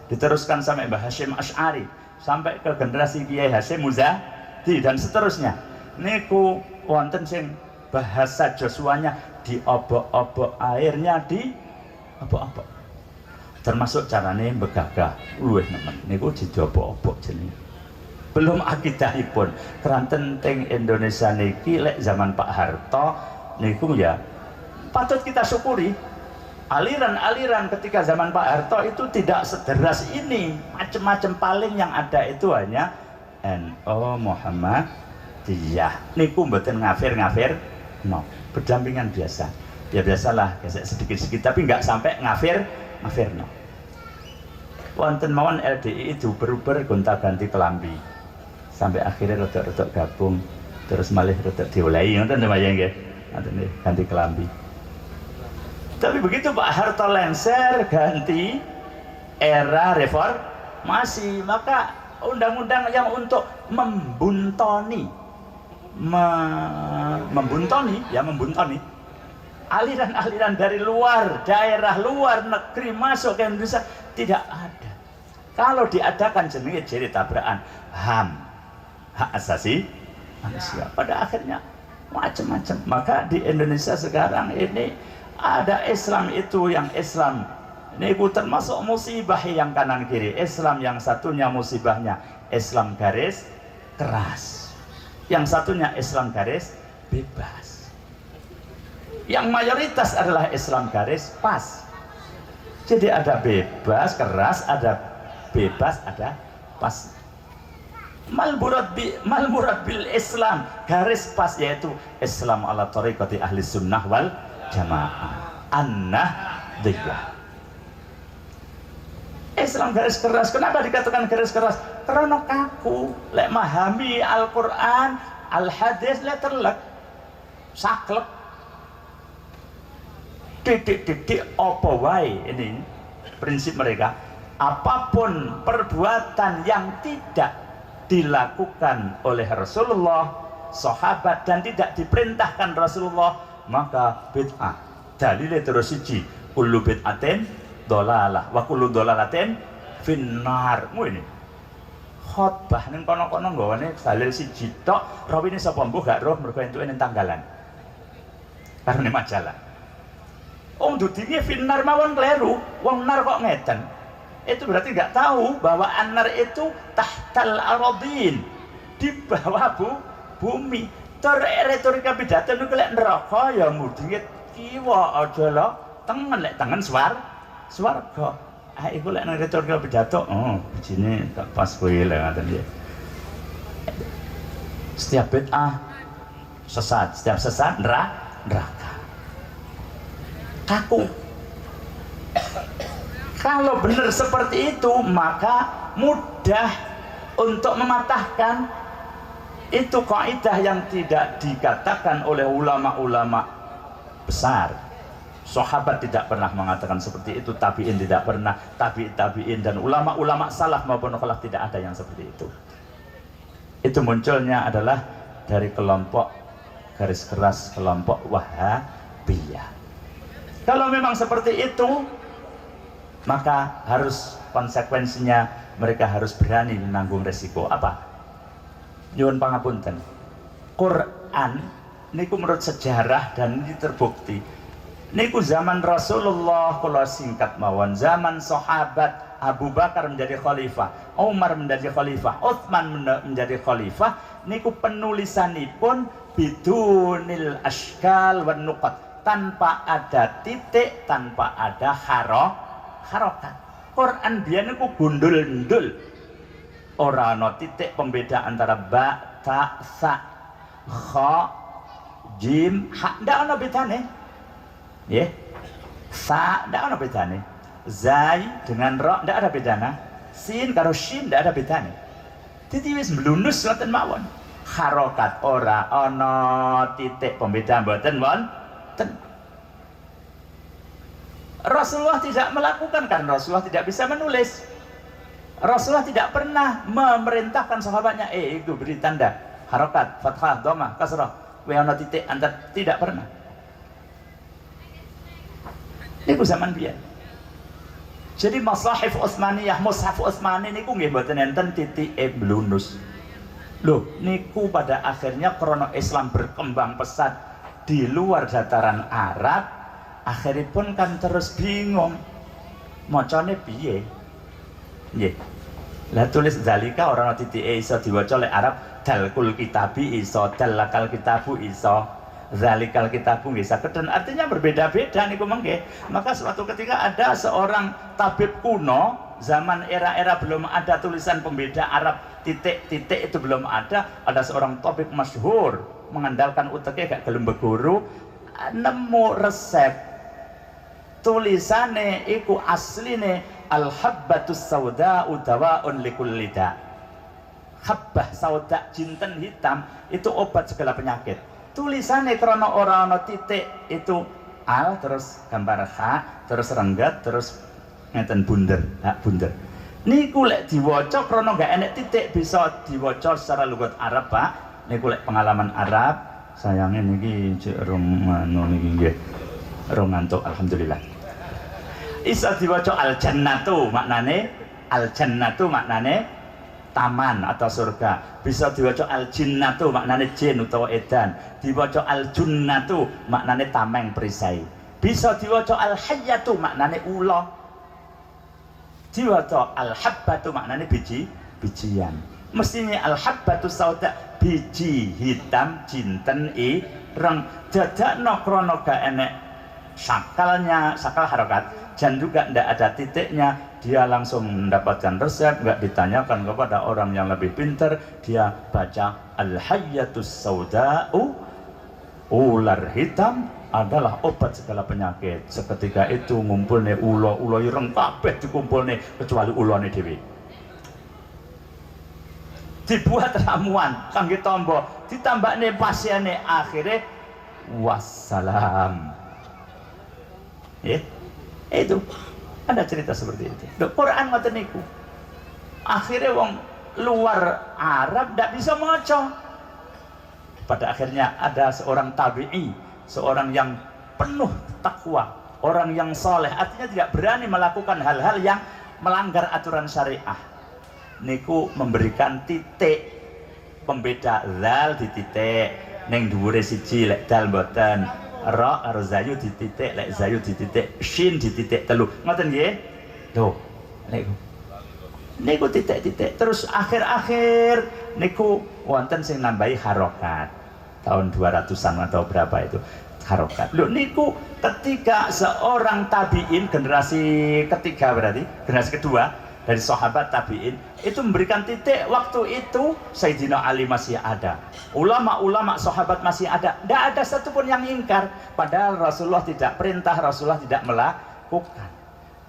diteruskan sampai Mbah Hasyim Asy'ari, sampai ke generasi Kiai Hasyim Muzadi dan seterusnya. Niku wonten sing bahasa Joshuanya diobok-obok, airnya di obok-obok, termasuk carane begagah luwih nemen niku diobok-obok jenenge. Belum akidahipun keranten teng Indonesia niki lek zaman Pak Harto niku ya patut kita syukuri. Aliran-aliran ketika zaman Pak Harto itu tidak sederas ini, macam-macam, paling yang ada itu hanya NU Muhammadiyah. Niku mboten ngafir-ngafir, no, berdampingan biasa. Ya biasalah, gesek sedikit-sedikit, tapi nggak sampai ngafir no. Wonten mawon LDI itu beruber gonta-ganti kelambi, sampai akhirnya rodok-rodok gabung, terus malih rodok diulehi, ngoten nggih nggih, ganti kelambi. Tapi begitu Pak Harto lengser, ganti era reformasi, maka undang-undang yang untuk membuntoni aliran-aliran dari luar daerah, luar negeri masuk ke Indonesia tidak ada. Kalau diadakan jenenge jadi tabrakan HAM, hak asasi manusia. Pada akhirnya macam-macam. Maka di Indonesia sekarang ini ada Islam itu yang Islam ini termasuk musibah yang kanan kiri. Islam yang satunya musibahnya Islam garis keras, yang satunya Islam garis bebas. Yang mayoritas adalah Islam garis pas. Jadi ada bebas keras, ada bebas, ada pas. Malmurad bil Islam garis pas, yaitu Islam ala tariqati ahli sunnah wal jamaah an-nahdhiyah. Islam garis keras. Kenapa dikatakan garis keras? Karena kaku lek memahami Al-Quran, Al-Hadis lek terlek saklek titik-titik apa wae. Ini prinsip mereka. Apapun perbuatan yang tidak dilakukan oleh Rasulullah, sahabat, dan tidak diperintahkan Rasulullah, maka bid'ah. Dalile terus siji, kullu bid'atin dolalah wa kullu dolalatin finnar. Ini khotbah ning kono-kono nggawane dalil siji tok, rawine sapa mbuh gak roh, mergo entuke ning tanggalan karena majalah. Dudine finnar mawon kleru, wong nar kok ngeten. Itu berarti gak tahu bahwa anar itu tahtal aradin, di bawah bumi. Retorika pidato niku lek neraka ya mudhit kiwa aja lho, tengen lek tengen swarga. Iku lek nang retorika pidato, bijine gak pas kuwi lek ngoten nggih. Setiap bid'ah sesat, setiap sesat neraka. Kaku. Kalau benar seperti itu, maka mudah untuk mematahkan. Itu kaidah yang tidak dikatakan oleh ulama-ulama besar. Sahabat tidak pernah mengatakan seperti itu, tabi'in tidak pernah, tabi'in dan ulama-ulama salaf maupun khalaf tidak ada yang seperti itu. Itu munculnya adalah dari kelompok garis keras, kelompok Wahabiyah. Kalau memang seperti itu, maka harus konsekuensinya mereka harus berani menanggung resiko. Apa? Nyuwun pangapunten. Quran niku menurut sejarah dan ini terbukti. Niku zaman Rasulullah, kalau singkat mawon, zaman sahabat, Abu Bakar menjadi khalifah, Umar menjadi khalifah, Utsman menjadi khalifah, niku penulisanipun bidunil ashkal wan nuqat, tanpa ada titik, tanpa ada harokat. Quran biyen niku gundul-ndul. Ora ana titik pembeda antara ba, ta, sa, kha, jim, ha, ndak ana bedane. Nggih. Sa ndak ana bedane. Zai dengan ra ndak ada bedana. Sin karo shin ndak ada bedane. Dadi wis mlunus ngoten mawon. Harokat ora ana titik pembeda mboten wonten. Rasulullah tidak melakukan karena Rasulullah tidak bisa menulis. Rasulullah tidak pernah memerintahkan sahabatnya itu beri tanda harokat, fathah, dhammah, kasrah, wa ana titik antar, tidak pernah. Niku zaman biyen. Jadi Masahif Utsmaniyah, Mushaf Utsmani niku nggih mboten enten titike blunus. Loh, niku pada akhirnya krono Islam berkembang pesat di luar dataran Arab, akhiripun kan terus bingung. Macane piye? Nggih. Lah tulis zalika ora ana titike iso diwaca oleh Arab, dalkul kitabi iso, dalakal kitabu iso, zalikal kitabu nggih saged, dan artinya berbeda-beda niku mengke. Maka suatu ketika ada seorang tabib kuno, zaman era-era belum ada tulisan pembeda Arab, titik-titik itu belum ada seorang tabib masyhur mengandalkan uteke gak gelem beguru, nemu resep tulisane iku asline al-habbatus sauda dawaun likulli da. Habbah sauda, jinten hitam, itu obat segala penyakit. Tulisane krana ora ana titik, itu al terus gambar ha terus renggat terus ngeten bunder, hak bunder. Niku lek diwaca krana gak enek titik bisa diwaca secara lugat Arab, Pak. Niku lek pengalaman Arab, sayange niki cek rong anu niki nggih. Rong ngantuk alhamdulillah. Isa diwaca al-jannatu maknane taman atau surga. Bisa diwaca al-jinnatu maknane jin utawa edan. Diwaca al-junnatu maknane tameng perisai. Bisa diwaca al-hayyatu maknane ula. Diwaca al-habbatu maknane bijian. Mestinya al-habbatu sauda biji hitam jinten ireng. Dadakno krana gak enek sakalnya, sakal harokat, dan juga tidak ada titiknya, dia langsung mendapatkan resep, nggak ditanyakan kepada orang yang lebih pintar, dia baca al-hayyatus sauda'u, ular hitam adalah obat segala penyakit. Seketika itu ngumpulne ulo ireng kabeh dikumpulne kecuali ulone dhewe. Dibuat ramuan kangge tombo, ditambahne pasiene, akhirnya wassalam. Ya, itu ada cerita seperti itu. Quran ngoten niku. Akhirnya wong luar Arab tidak bisa maca. Pada akhirnya ada seorang tabi'i, seorang yang penuh takwa, orang yang soleh, artinya tidak berani melakukan hal-hal yang melanggar aturan syariah. Niku memberikan titik pembeda zal di titik, neng dhuwure siji lek dal mboten. Ra karo zayu di titik, lek zayu di titik, shin di titik telu. Ngoten nggih? Lho, niku titik-titik. Terus akhir-akhir niku wonten sing nambahi harokat. Tahun 200-an atau berapa itu harokat. Lho niku ketika seorang tabi'in generasi ketiga, berarti generasi kedua dari sahabat tabi'in itu memberikan titik, waktu itu Sayyidina Ali masih ada, ulama-ulama sahabat masih ada, tidak ada satupun yang ingkar, padahal Rasulullah tidak perintah, Rasulullah tidak melakukan.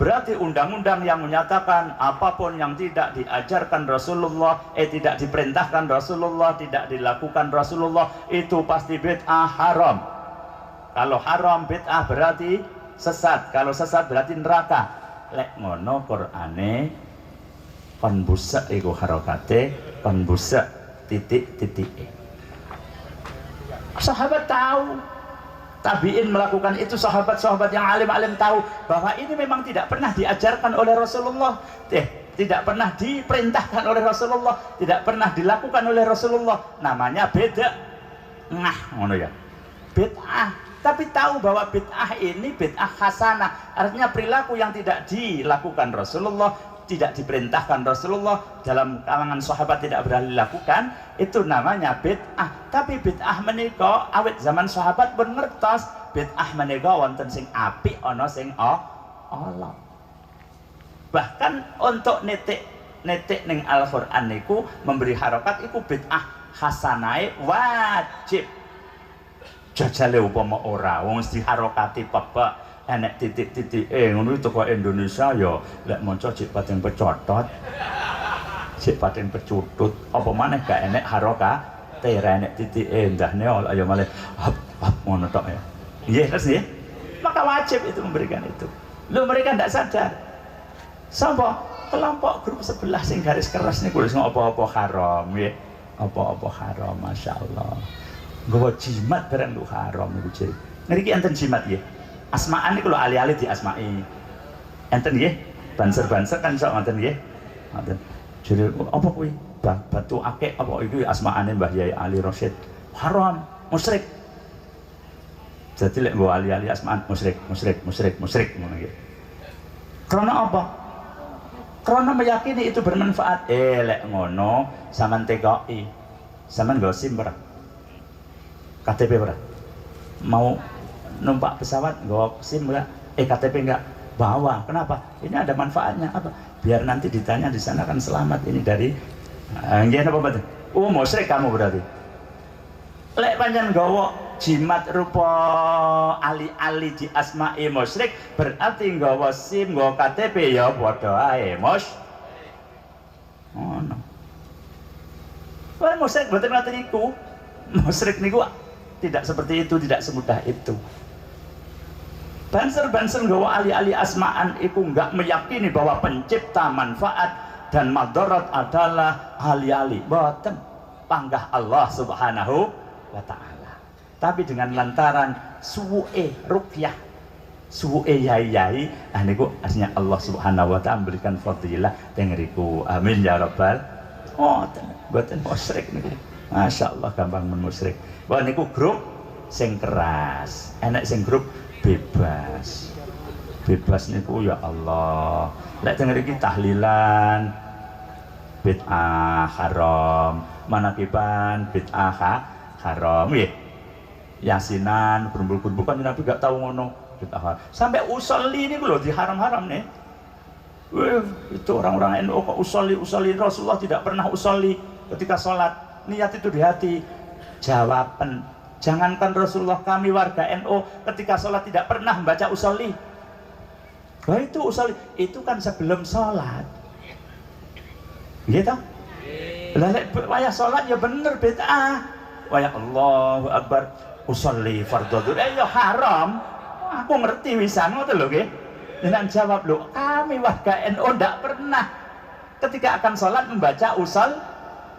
Berarti undang-undang yang menyatakan apapun yang tidak diajarkan Rasulullah, tidak diperintahkan Rasulullah, tidak dilakukan Rasulullah, itu pasti bid'ah, haram. Kalau haram bid'ah berarti sesat, kalau sesat berarti neraka. Lek ngono Qur'ane kon busek iku harokate, kon busek titik-titik. Sahabat tahu, tabi'in melakukan itu, sahabat-sahabat yang alim-alim tahu bahwa ini memang tidak pernah diajarkan oleh Rasulullah, tidak pernah diperintahkan oleh Rasulullah, tidak pernah dilakukan oleh Rasulullah. Namanya beda, ngono ya, bid'ah. Tapi tahu bahwa bid'ah ini bid'ah hasanah, artinya perilaku yang tidak dilakukan Rasulullah, tidak diperintahkan Rasulullah, dalam kalangan sahabat tidak berani lakukan, itu namanya bid'ah. Tapi bid'ah menika awit zaman sahabat pun ngertos bid'ah menika wonten sing apik ana sing ala. Bahkan untuk netik ning Al-Qur'an niku memberi harokat iku bid'ah hasanah wajib. Jajale upama ora wong mesti harokati pepek enek titik-titik ngono itu kok Indonesia ya lek maca cek pating pecotot cek pating pecutut apa maneh gak enek harokate ra enek titik ndahne ya malah hap ngono tok ya. Nggih terus nggih. Maka wajib itu memberikan itu. Lho mereka ndak sadar. Sapa? Kelompok grup sebelah sing garis keras niku wis apa-apa haram nggih. Apa-apa haram, masyaallah. Nggawa jimat barang lu haram niku jere. Ngriki enten jimat nggih. Asmaan niku lho ali-ali di asma'i. Enten nggih. Banser-banser kan sok ngoten nggih. Ngoten. Jere apa kuwi? Batu akeh apa iki asmaane Mbah Yai Ali Rasyid. Haram, musyrik. Jadi lek nggawa ali-ali asmaan musyrik ngono nggih. Karena apa? Karena meyakini itu bermanfaat. Lek ngono sampean TKI. Sampean nggo SIM ora? KTP ora? Mau numpak pesawat nggo SIM enggak? KTP enggak? Bawa. Kenapa? Ini ada manfaatnya apa? Biar nanti ditanya di sana kan selamat ini dari nggih napa mboten? Musyrik kamu berarti. Lek pancen nggawa jimat rupa ali-ali di asma'i musyrik berarti nggawa SIM, nggawa KTP ya padha ae ngono. Wah musyrik mboten ngoten niku. Musyrik niku tidak seperti itu, tidak semudah itu. Banser-banser nggawa ali-ali asma'an iku enggak meyakini bahwa pencipta manfaat dan madarat adalah ali-ali. Mboten. Panggah Allah Subhanahu wa ta'ala. Tapi dengan lantaran suwe ruqyah, suwe yai-yai, niku aslinya Allah Subhanahu wa ta'ala memberikan fadilah teng ngriku. Amin ya rabbal. Mboten musyrik niku. Masyaallah gampang men musyrik. Wah niku grup sing keras, enek sing grup bebas. Bebas niku ya Allah. Lek teng mriki tahlilan bid'ah haram, manakiban bid'ah haram nggih. Yasinan berumpul-umpul kan Nabi gak tahu ngono bid'ah haram. Sampai usolli niku lho diharam-haram nih. Itu orang-orang NU kok usolli Rasulullah tidak pernah usolli ketika sholat. Niat itu di hati. Jawaban, jangankan Rasulullah, kami warga NU ketika sholat tidak pernah membaca usolli. Wah itu usolli, itu kan sebelum sholat. Gitu? Lalu wayah sholat ya bener bid'ah. Wayah Allahu Akbar usolli fardhu dhuhr ya haram. Aku ngerti wisan ngoten lho nggih. Dengan jawab lho, kami warga NU ndak pernah ketika akan sholat membaca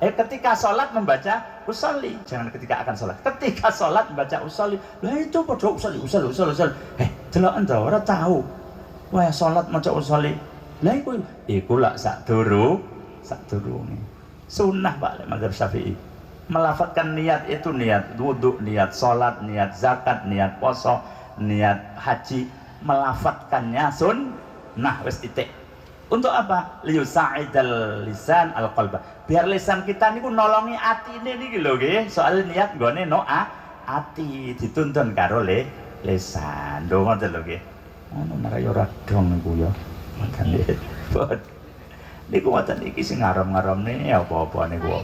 ketika sholat membaca usolli. Jangan ketika akan sholat, ketika sholat membaca usolli. Lah itu padha usolli. Deloken ta ora tahu. Wah sholat maca usolli. Lah iku lak sak durunge. Sunnah Pak mazhab Syafi'i. Melafadzkan niat itu niat wudu, niat sholat, niat zakat, niat puasa, niat haji. Melafadzkannya sunnah wis titik. Untuk apa? Liyusa'idal lisan al-qalba. Biar lisan kita niku nolongi atine niki lho nggih. Soal niat nggone ati dituntun karo lisan. Lho ngoten lho nggih. Ono maraya ora dong niku ya. Ngoten nggih. Niku ngoten iki sing ngaram-ngaramne apa-apa niku.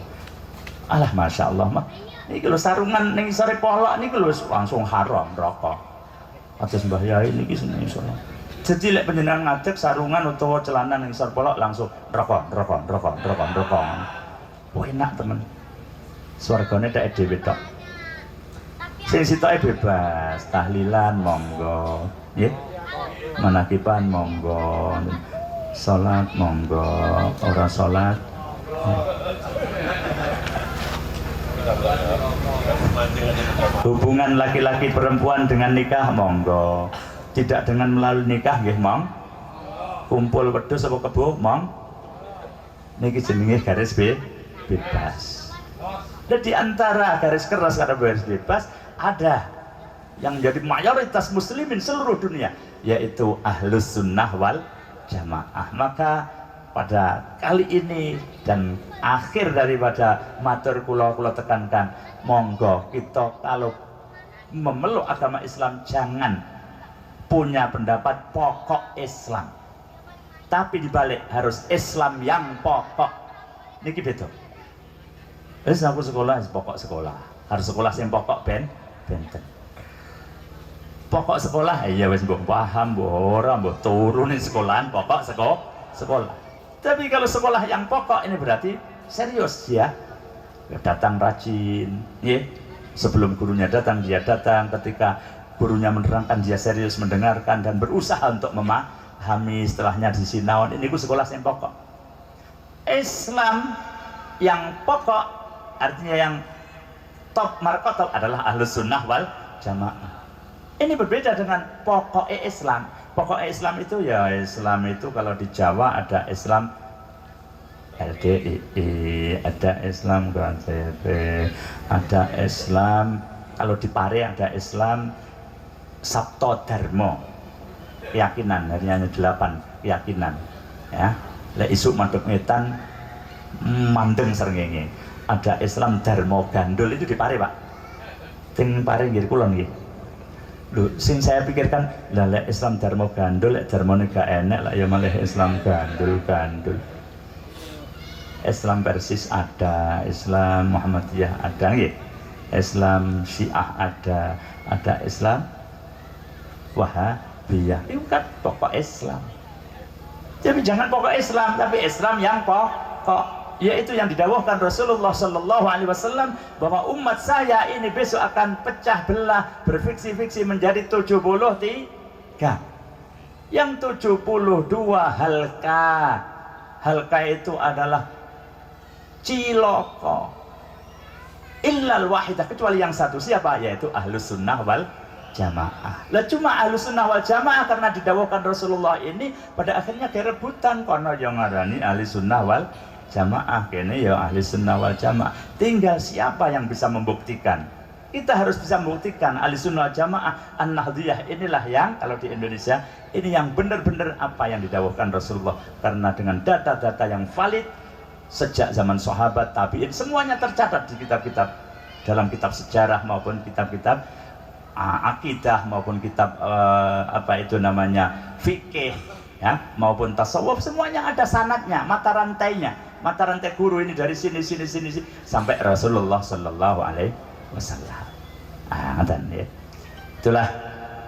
Alah masyaallah mah. Niki lho sarungan ning sore polok niku lho langsung haram rokok. Atas Mbah Yai niki seneng isono. Jadi lek panjenengan ngadeg sarungan utawa celana ning sor polok langsung rokok. Oh enak temen. Swargane tek dhewe tok. Sing sitoke bebas, tahlilan monggo, nggih. Manakiban monggo. Salat monggo, ora salat. Hubungan laki-laki perempuan dengan nikah monggo. Tidak dengan melalui nikah nggih mong. Kumpul wedhus apa kebo mong. Niki jenenge garis bebas. Dan di antara garis keras karo garis bebas ada yang menjadi mayoritas muslimin seluruh dunia, yaitu ahlus sunnah wal jamaah. Maka pada kali ini dan akhir daripada matur kula tekankan, monggo kita kalau memeluk agama Islam jangan punya pendapat pokok Islam, tapi dibalik harus Islam yang pokok. Niki beda. Wis aku sekolah pokok sekolah, harus sekolah yang pokok benten. Pokok sekolah iya wis mbok paham, mbok ora, mbok turun di sekolahan pokok sekolah. Tapi kalau sekolah yang pokok ini berarti serius ya. Datang rajin, ya. Sebelum gurunya datang dia datang, ketika gurunya menerangkan dia serius mendengarkan dan berusaha untuk memahami, setelahnya disinaon. Ini ku sekolah yang pokok. Islam yang pokok artinya yang top markotop adalah Ahlus Sunnah wal Jamaah. Ini berbeda dengan pokok Islam. Pokok Islam itu ya, Islam itu kalau di Jawa ada Islam LDII, ada Islam KCP, ada Islam, kalau di Pare ada Islam Sabto Dharma, keyakinan, hanya 8 keyakinan ya. Lek isuk madhep ngetan mandeng srengenge. Ada Islam Dharma Gandul, itu di Pare, Pak. Ting Pare nggih kula nggih. Lho, sing saya pikirkan, lah lek Islam Dharma Gandul, lek dharmane gak enek lah ya malah Islam gandul. Islam Persis ada, Islam Muhammadiyah ada nggih. Islam Syiah ada Islam Wahabiyah. Itu kan pokok Islam. Jadi jangan pokok Islam, tapi Islam yang pokok, yaitu yang didawahkan Rasulullah Sallallahu Alaihi Wasallam bahwa umat saya ini besok akan pecah belah, berfiksi-fiksi menjadi 73. Yang 72 halka itu adalah ciloko. Illal wahidah, kecuali yang satu, siapa? Yaitu Ahlus Sunnah wal Jamaah. Lah cuma Ahlus Sunnah wal Jamaah karena didawahkan Rasulullah ini pada akhirnya kerebutan kono yang ngarani Ahlus Sunnah wal Jamaah, kene ya Ahli Sunnah wal Jamaah. Tinggal siapa yang bisa membuktikan. Kita harus bisa membuktikan Ahli Sunnah wal Jamaah An-Nahdiyah inilah yang, kalau di Indonesia ini yang benar-benar apa yang didawahkan Rasulullah, karena dengan data-data yang valid sejak zaman sahabat, tabi'in, semuanya tercatat di kitab-kitab, dalam kitab sejarah maupun kitab-kitab akidah maupun kitab apa itu namanya fikih ya, maupun tasawuf, semuanya ada sanadnya, mata rantai guru ini dari sini sampai Rasulullah Sallallahu Alaihi Wasallam. Dan ya, itulah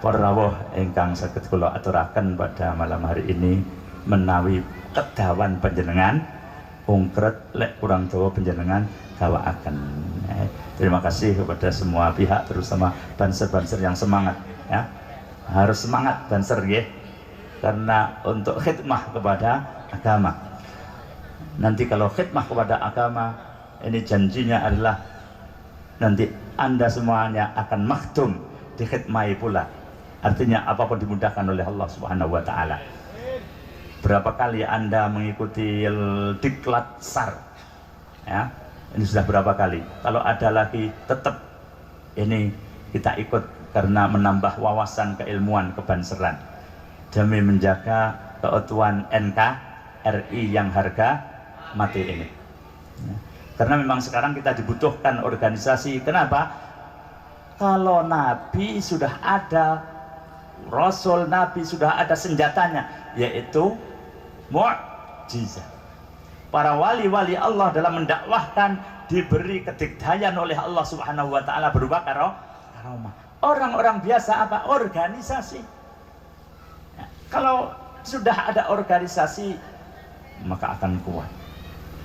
para rawuh ingkang saged kula aturaken pada malam hari ini menawi kedawan panjenengan ungkret lek kurang dawa panjenengan gawakaken. Terima kasih kepada semua pihak, terutama banser-banser yang semangat ya. Harus semangat banser nggih. Karena untuk khidmah kepada agama. Nanti kalau khidmah kepada agama, ini janjinya adalah nanti Anda semuanya akan maktum dikhidmai pula. Artinya apapun dimudahkan oleh Allah Subhanahu wa taala. Berapa kali Anda mengikuti diklat SAR? Ya, ini sudah berapa kali? Kalau ada lagi tetap ini kita ikut karena menambah wawasan keilmuan kebanseran demi menjaga keutuhan NKRI yang harga mati ini. Ya. Karena memang sekarang kita dibutuhkan organisasi. Kenapa? Kalau Nabi sudah ada, Rasul Nabi sudah ada senjatanya, yaitu mukjizat. Para wali-wali Allah dalam mendakwahkan diberi kedigdayan oleh Allah Subhanahu wa taala berupa karomah. Orang-orang biasa apa? Organisasi. Ya, kalau sudah ada organisasi maka akan kuat.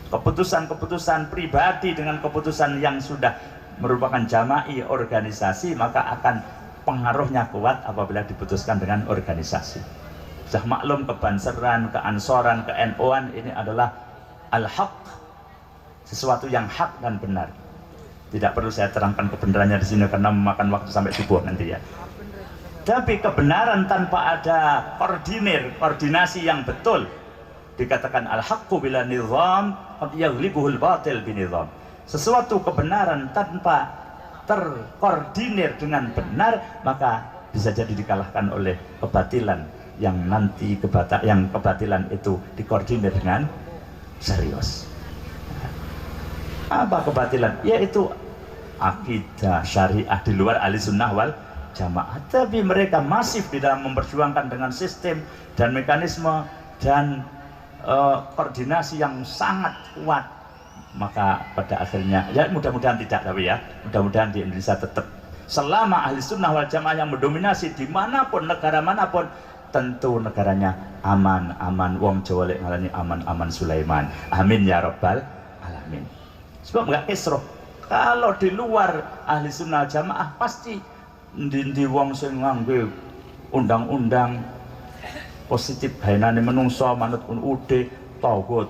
Keputusan-keputusan pribadi dengan keputusan yang sudah merupakan jama'i organisasi maka akan pengaruhnya kuat apabila diputuskan dengan organisasi. Sudah maklum kebanseran, keansoran, ke-NU-an ini adalah al-haq, sesuatu yang hak dan benar. Tidak perlu saya terangkan kebenarannya di sini karena memakan waktu sampai subuh nanti ya. Tapi kebenaran tanpa ada koordinasi yang betul, dikatakan al-haqqu bila nizam qad yaghlibuhul batil binizam. Sesuatu kebenaran tanpa terkoordinir dengan benar maka bisa jadi dikalahkan oleh kebatilan yang nanti yang kebatilan itu dikoordinir dengan serius. Apa kebatilan? Yaitu akidah syariah di luar ahli sunnah wal jamaah, tapi mereka masif di dalam memperjuangkan dengan sistem dan mekanisme dan koordinasi yang sangat kuat. Maka pada akhirnya, ya mudah-mudahan tidak, tapi ya mudah-mudahan di Indonesia tetap selama ahli sunnah wal jamaah yang mendominasi dimanapun, negara manapun, tentu negaranya aman. Wong Jawa lek ngarani aman Sulaiman. Amin ya rabbal alamin. Sebab enggak kisruh. Kalau di luar ahli sunnah jamaah pasti ndi wong sing nganggo undang-undang positif hainane menungso manut UUD tauhid.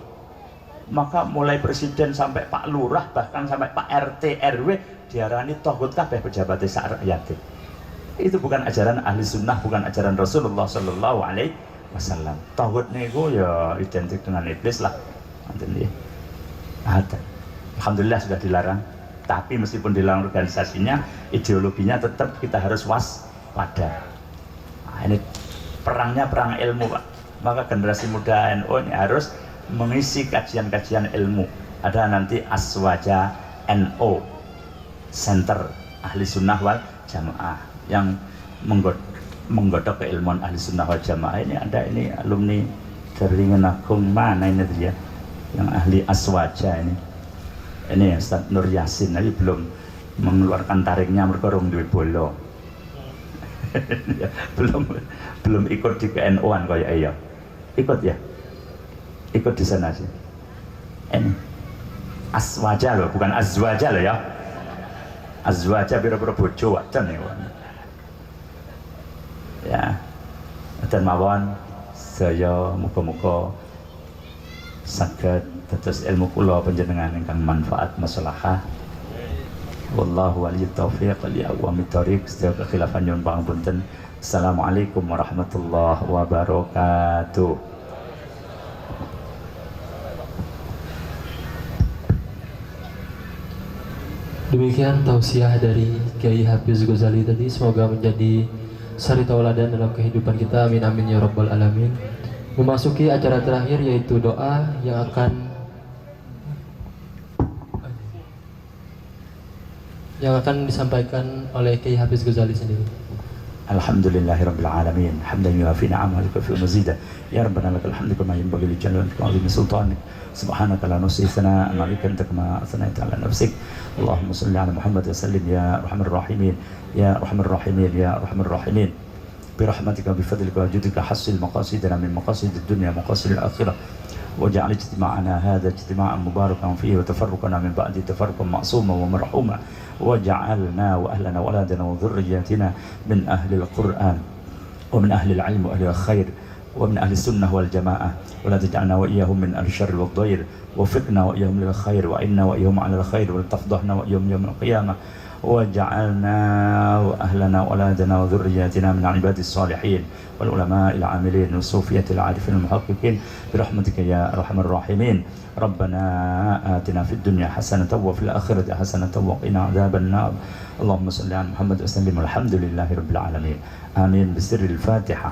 Maka mulai presiden sampai Pak Lurah bahkan sampai Pak RT RW diarani tauhid kabeh pejabat desa rakyat. Itu bukan ajaran ahli sunnah, bukan ajaran Rasulullah Sallallahu Alaihi Wasallam. Tauhid niku ya identik dengan iblis lah. Ada. Alhamdulillah sudah dilarang. Tapi meskipun dilarang organisasinya, ideologinya tetap kita harus waspada. Nah, ini perangnya perang ilmu, Pak. Maka generasi muda NU ini harus mengisi kajian-kajian ilmu. Ada nanti Aswaja NU Center Ahli Sunnah wal Jamaah yang menggodok keilmuan Ahli Sunnah wal Jamaah. Ini ada ini alumni dari Ngenagung mana ini dia yang ahli Aswaja ini Ustaz Nur Yasin, tapi belum mengeluarkan tariknya mereka rung duwe bolo. belum ikut di KNU-an kayak iya. Ikut ya? Ikut di sana sih. Ini Aswaja loh, bukan Azwaja loh ya. Azwaja biro-biro bojo wajan ya. Dan mawon saya muga-muga saged dados ilmu kula panjenengan ingkang manfaat maslahah. Wallahu waliyut taufiq li aqwamit thoriq. Sedaya kekhilafan nyuwun pangapunten. Assalamualaikum warahmatullahi wabarakatuh. Demikian tausiah dari Kiai Hafiz Ghazali tadi, semoga menjadi sari tauladan dalam kehidupan kita. Amin amin ya rabbal alamin. Memasuki acara terakhir yaitu doa yang akan disampaikan oleh Kiai Hafiz Ghazali sendiri. Alhamdulillahirabbil alamin. Hamdan yuwafi ni'amahu wa yukafi mazidah. Ya rabbana lakal hamdu kama yanbaghi li jalalika wa 'azimi sultanik. Subhanaka la nuhsi thana'an 'alaika anta kama athnayta 'ala nafsik. Allahumma shalli 'ala Muhammad wa sallim ya arhamar rahimin. Ya arhamar rahimin ya arhamar rahimin. Birahmatika bifadlika wa judika hassil maqasidana min maqasidid dunya maqasidil akhirah. واجعل اجتماعنا هذا اجتماعا مباركا فيه وتفرقنا من بعد تفرقا معصوما ومرحوما واجعلنا واهلنا واولادنا وذرياتنا من اهل القران ومن اهل العلم واهل الخير ومن اهل السنه والجماعه ولا تجعلنا واياهم من اهل الشر والضير وفقنا واياهم للخير واعنا واياهم على الخير ولا تفضحنا واياهم يوم القيامه وجعلنا وأهلنا وأولادنا وذرياتنا من عباد الصالحين والعلماء العاملين والصوفية العارفين المحققين برحمتك يا أرحم الراحمين. ربنا آتنا في الدنيا حسنة وفي الآخرة حسنة وقنا عذاب النار. اللهم صل على محمد وسلم والحمد لله رب العالمين. آمين. بسر الفاتحة.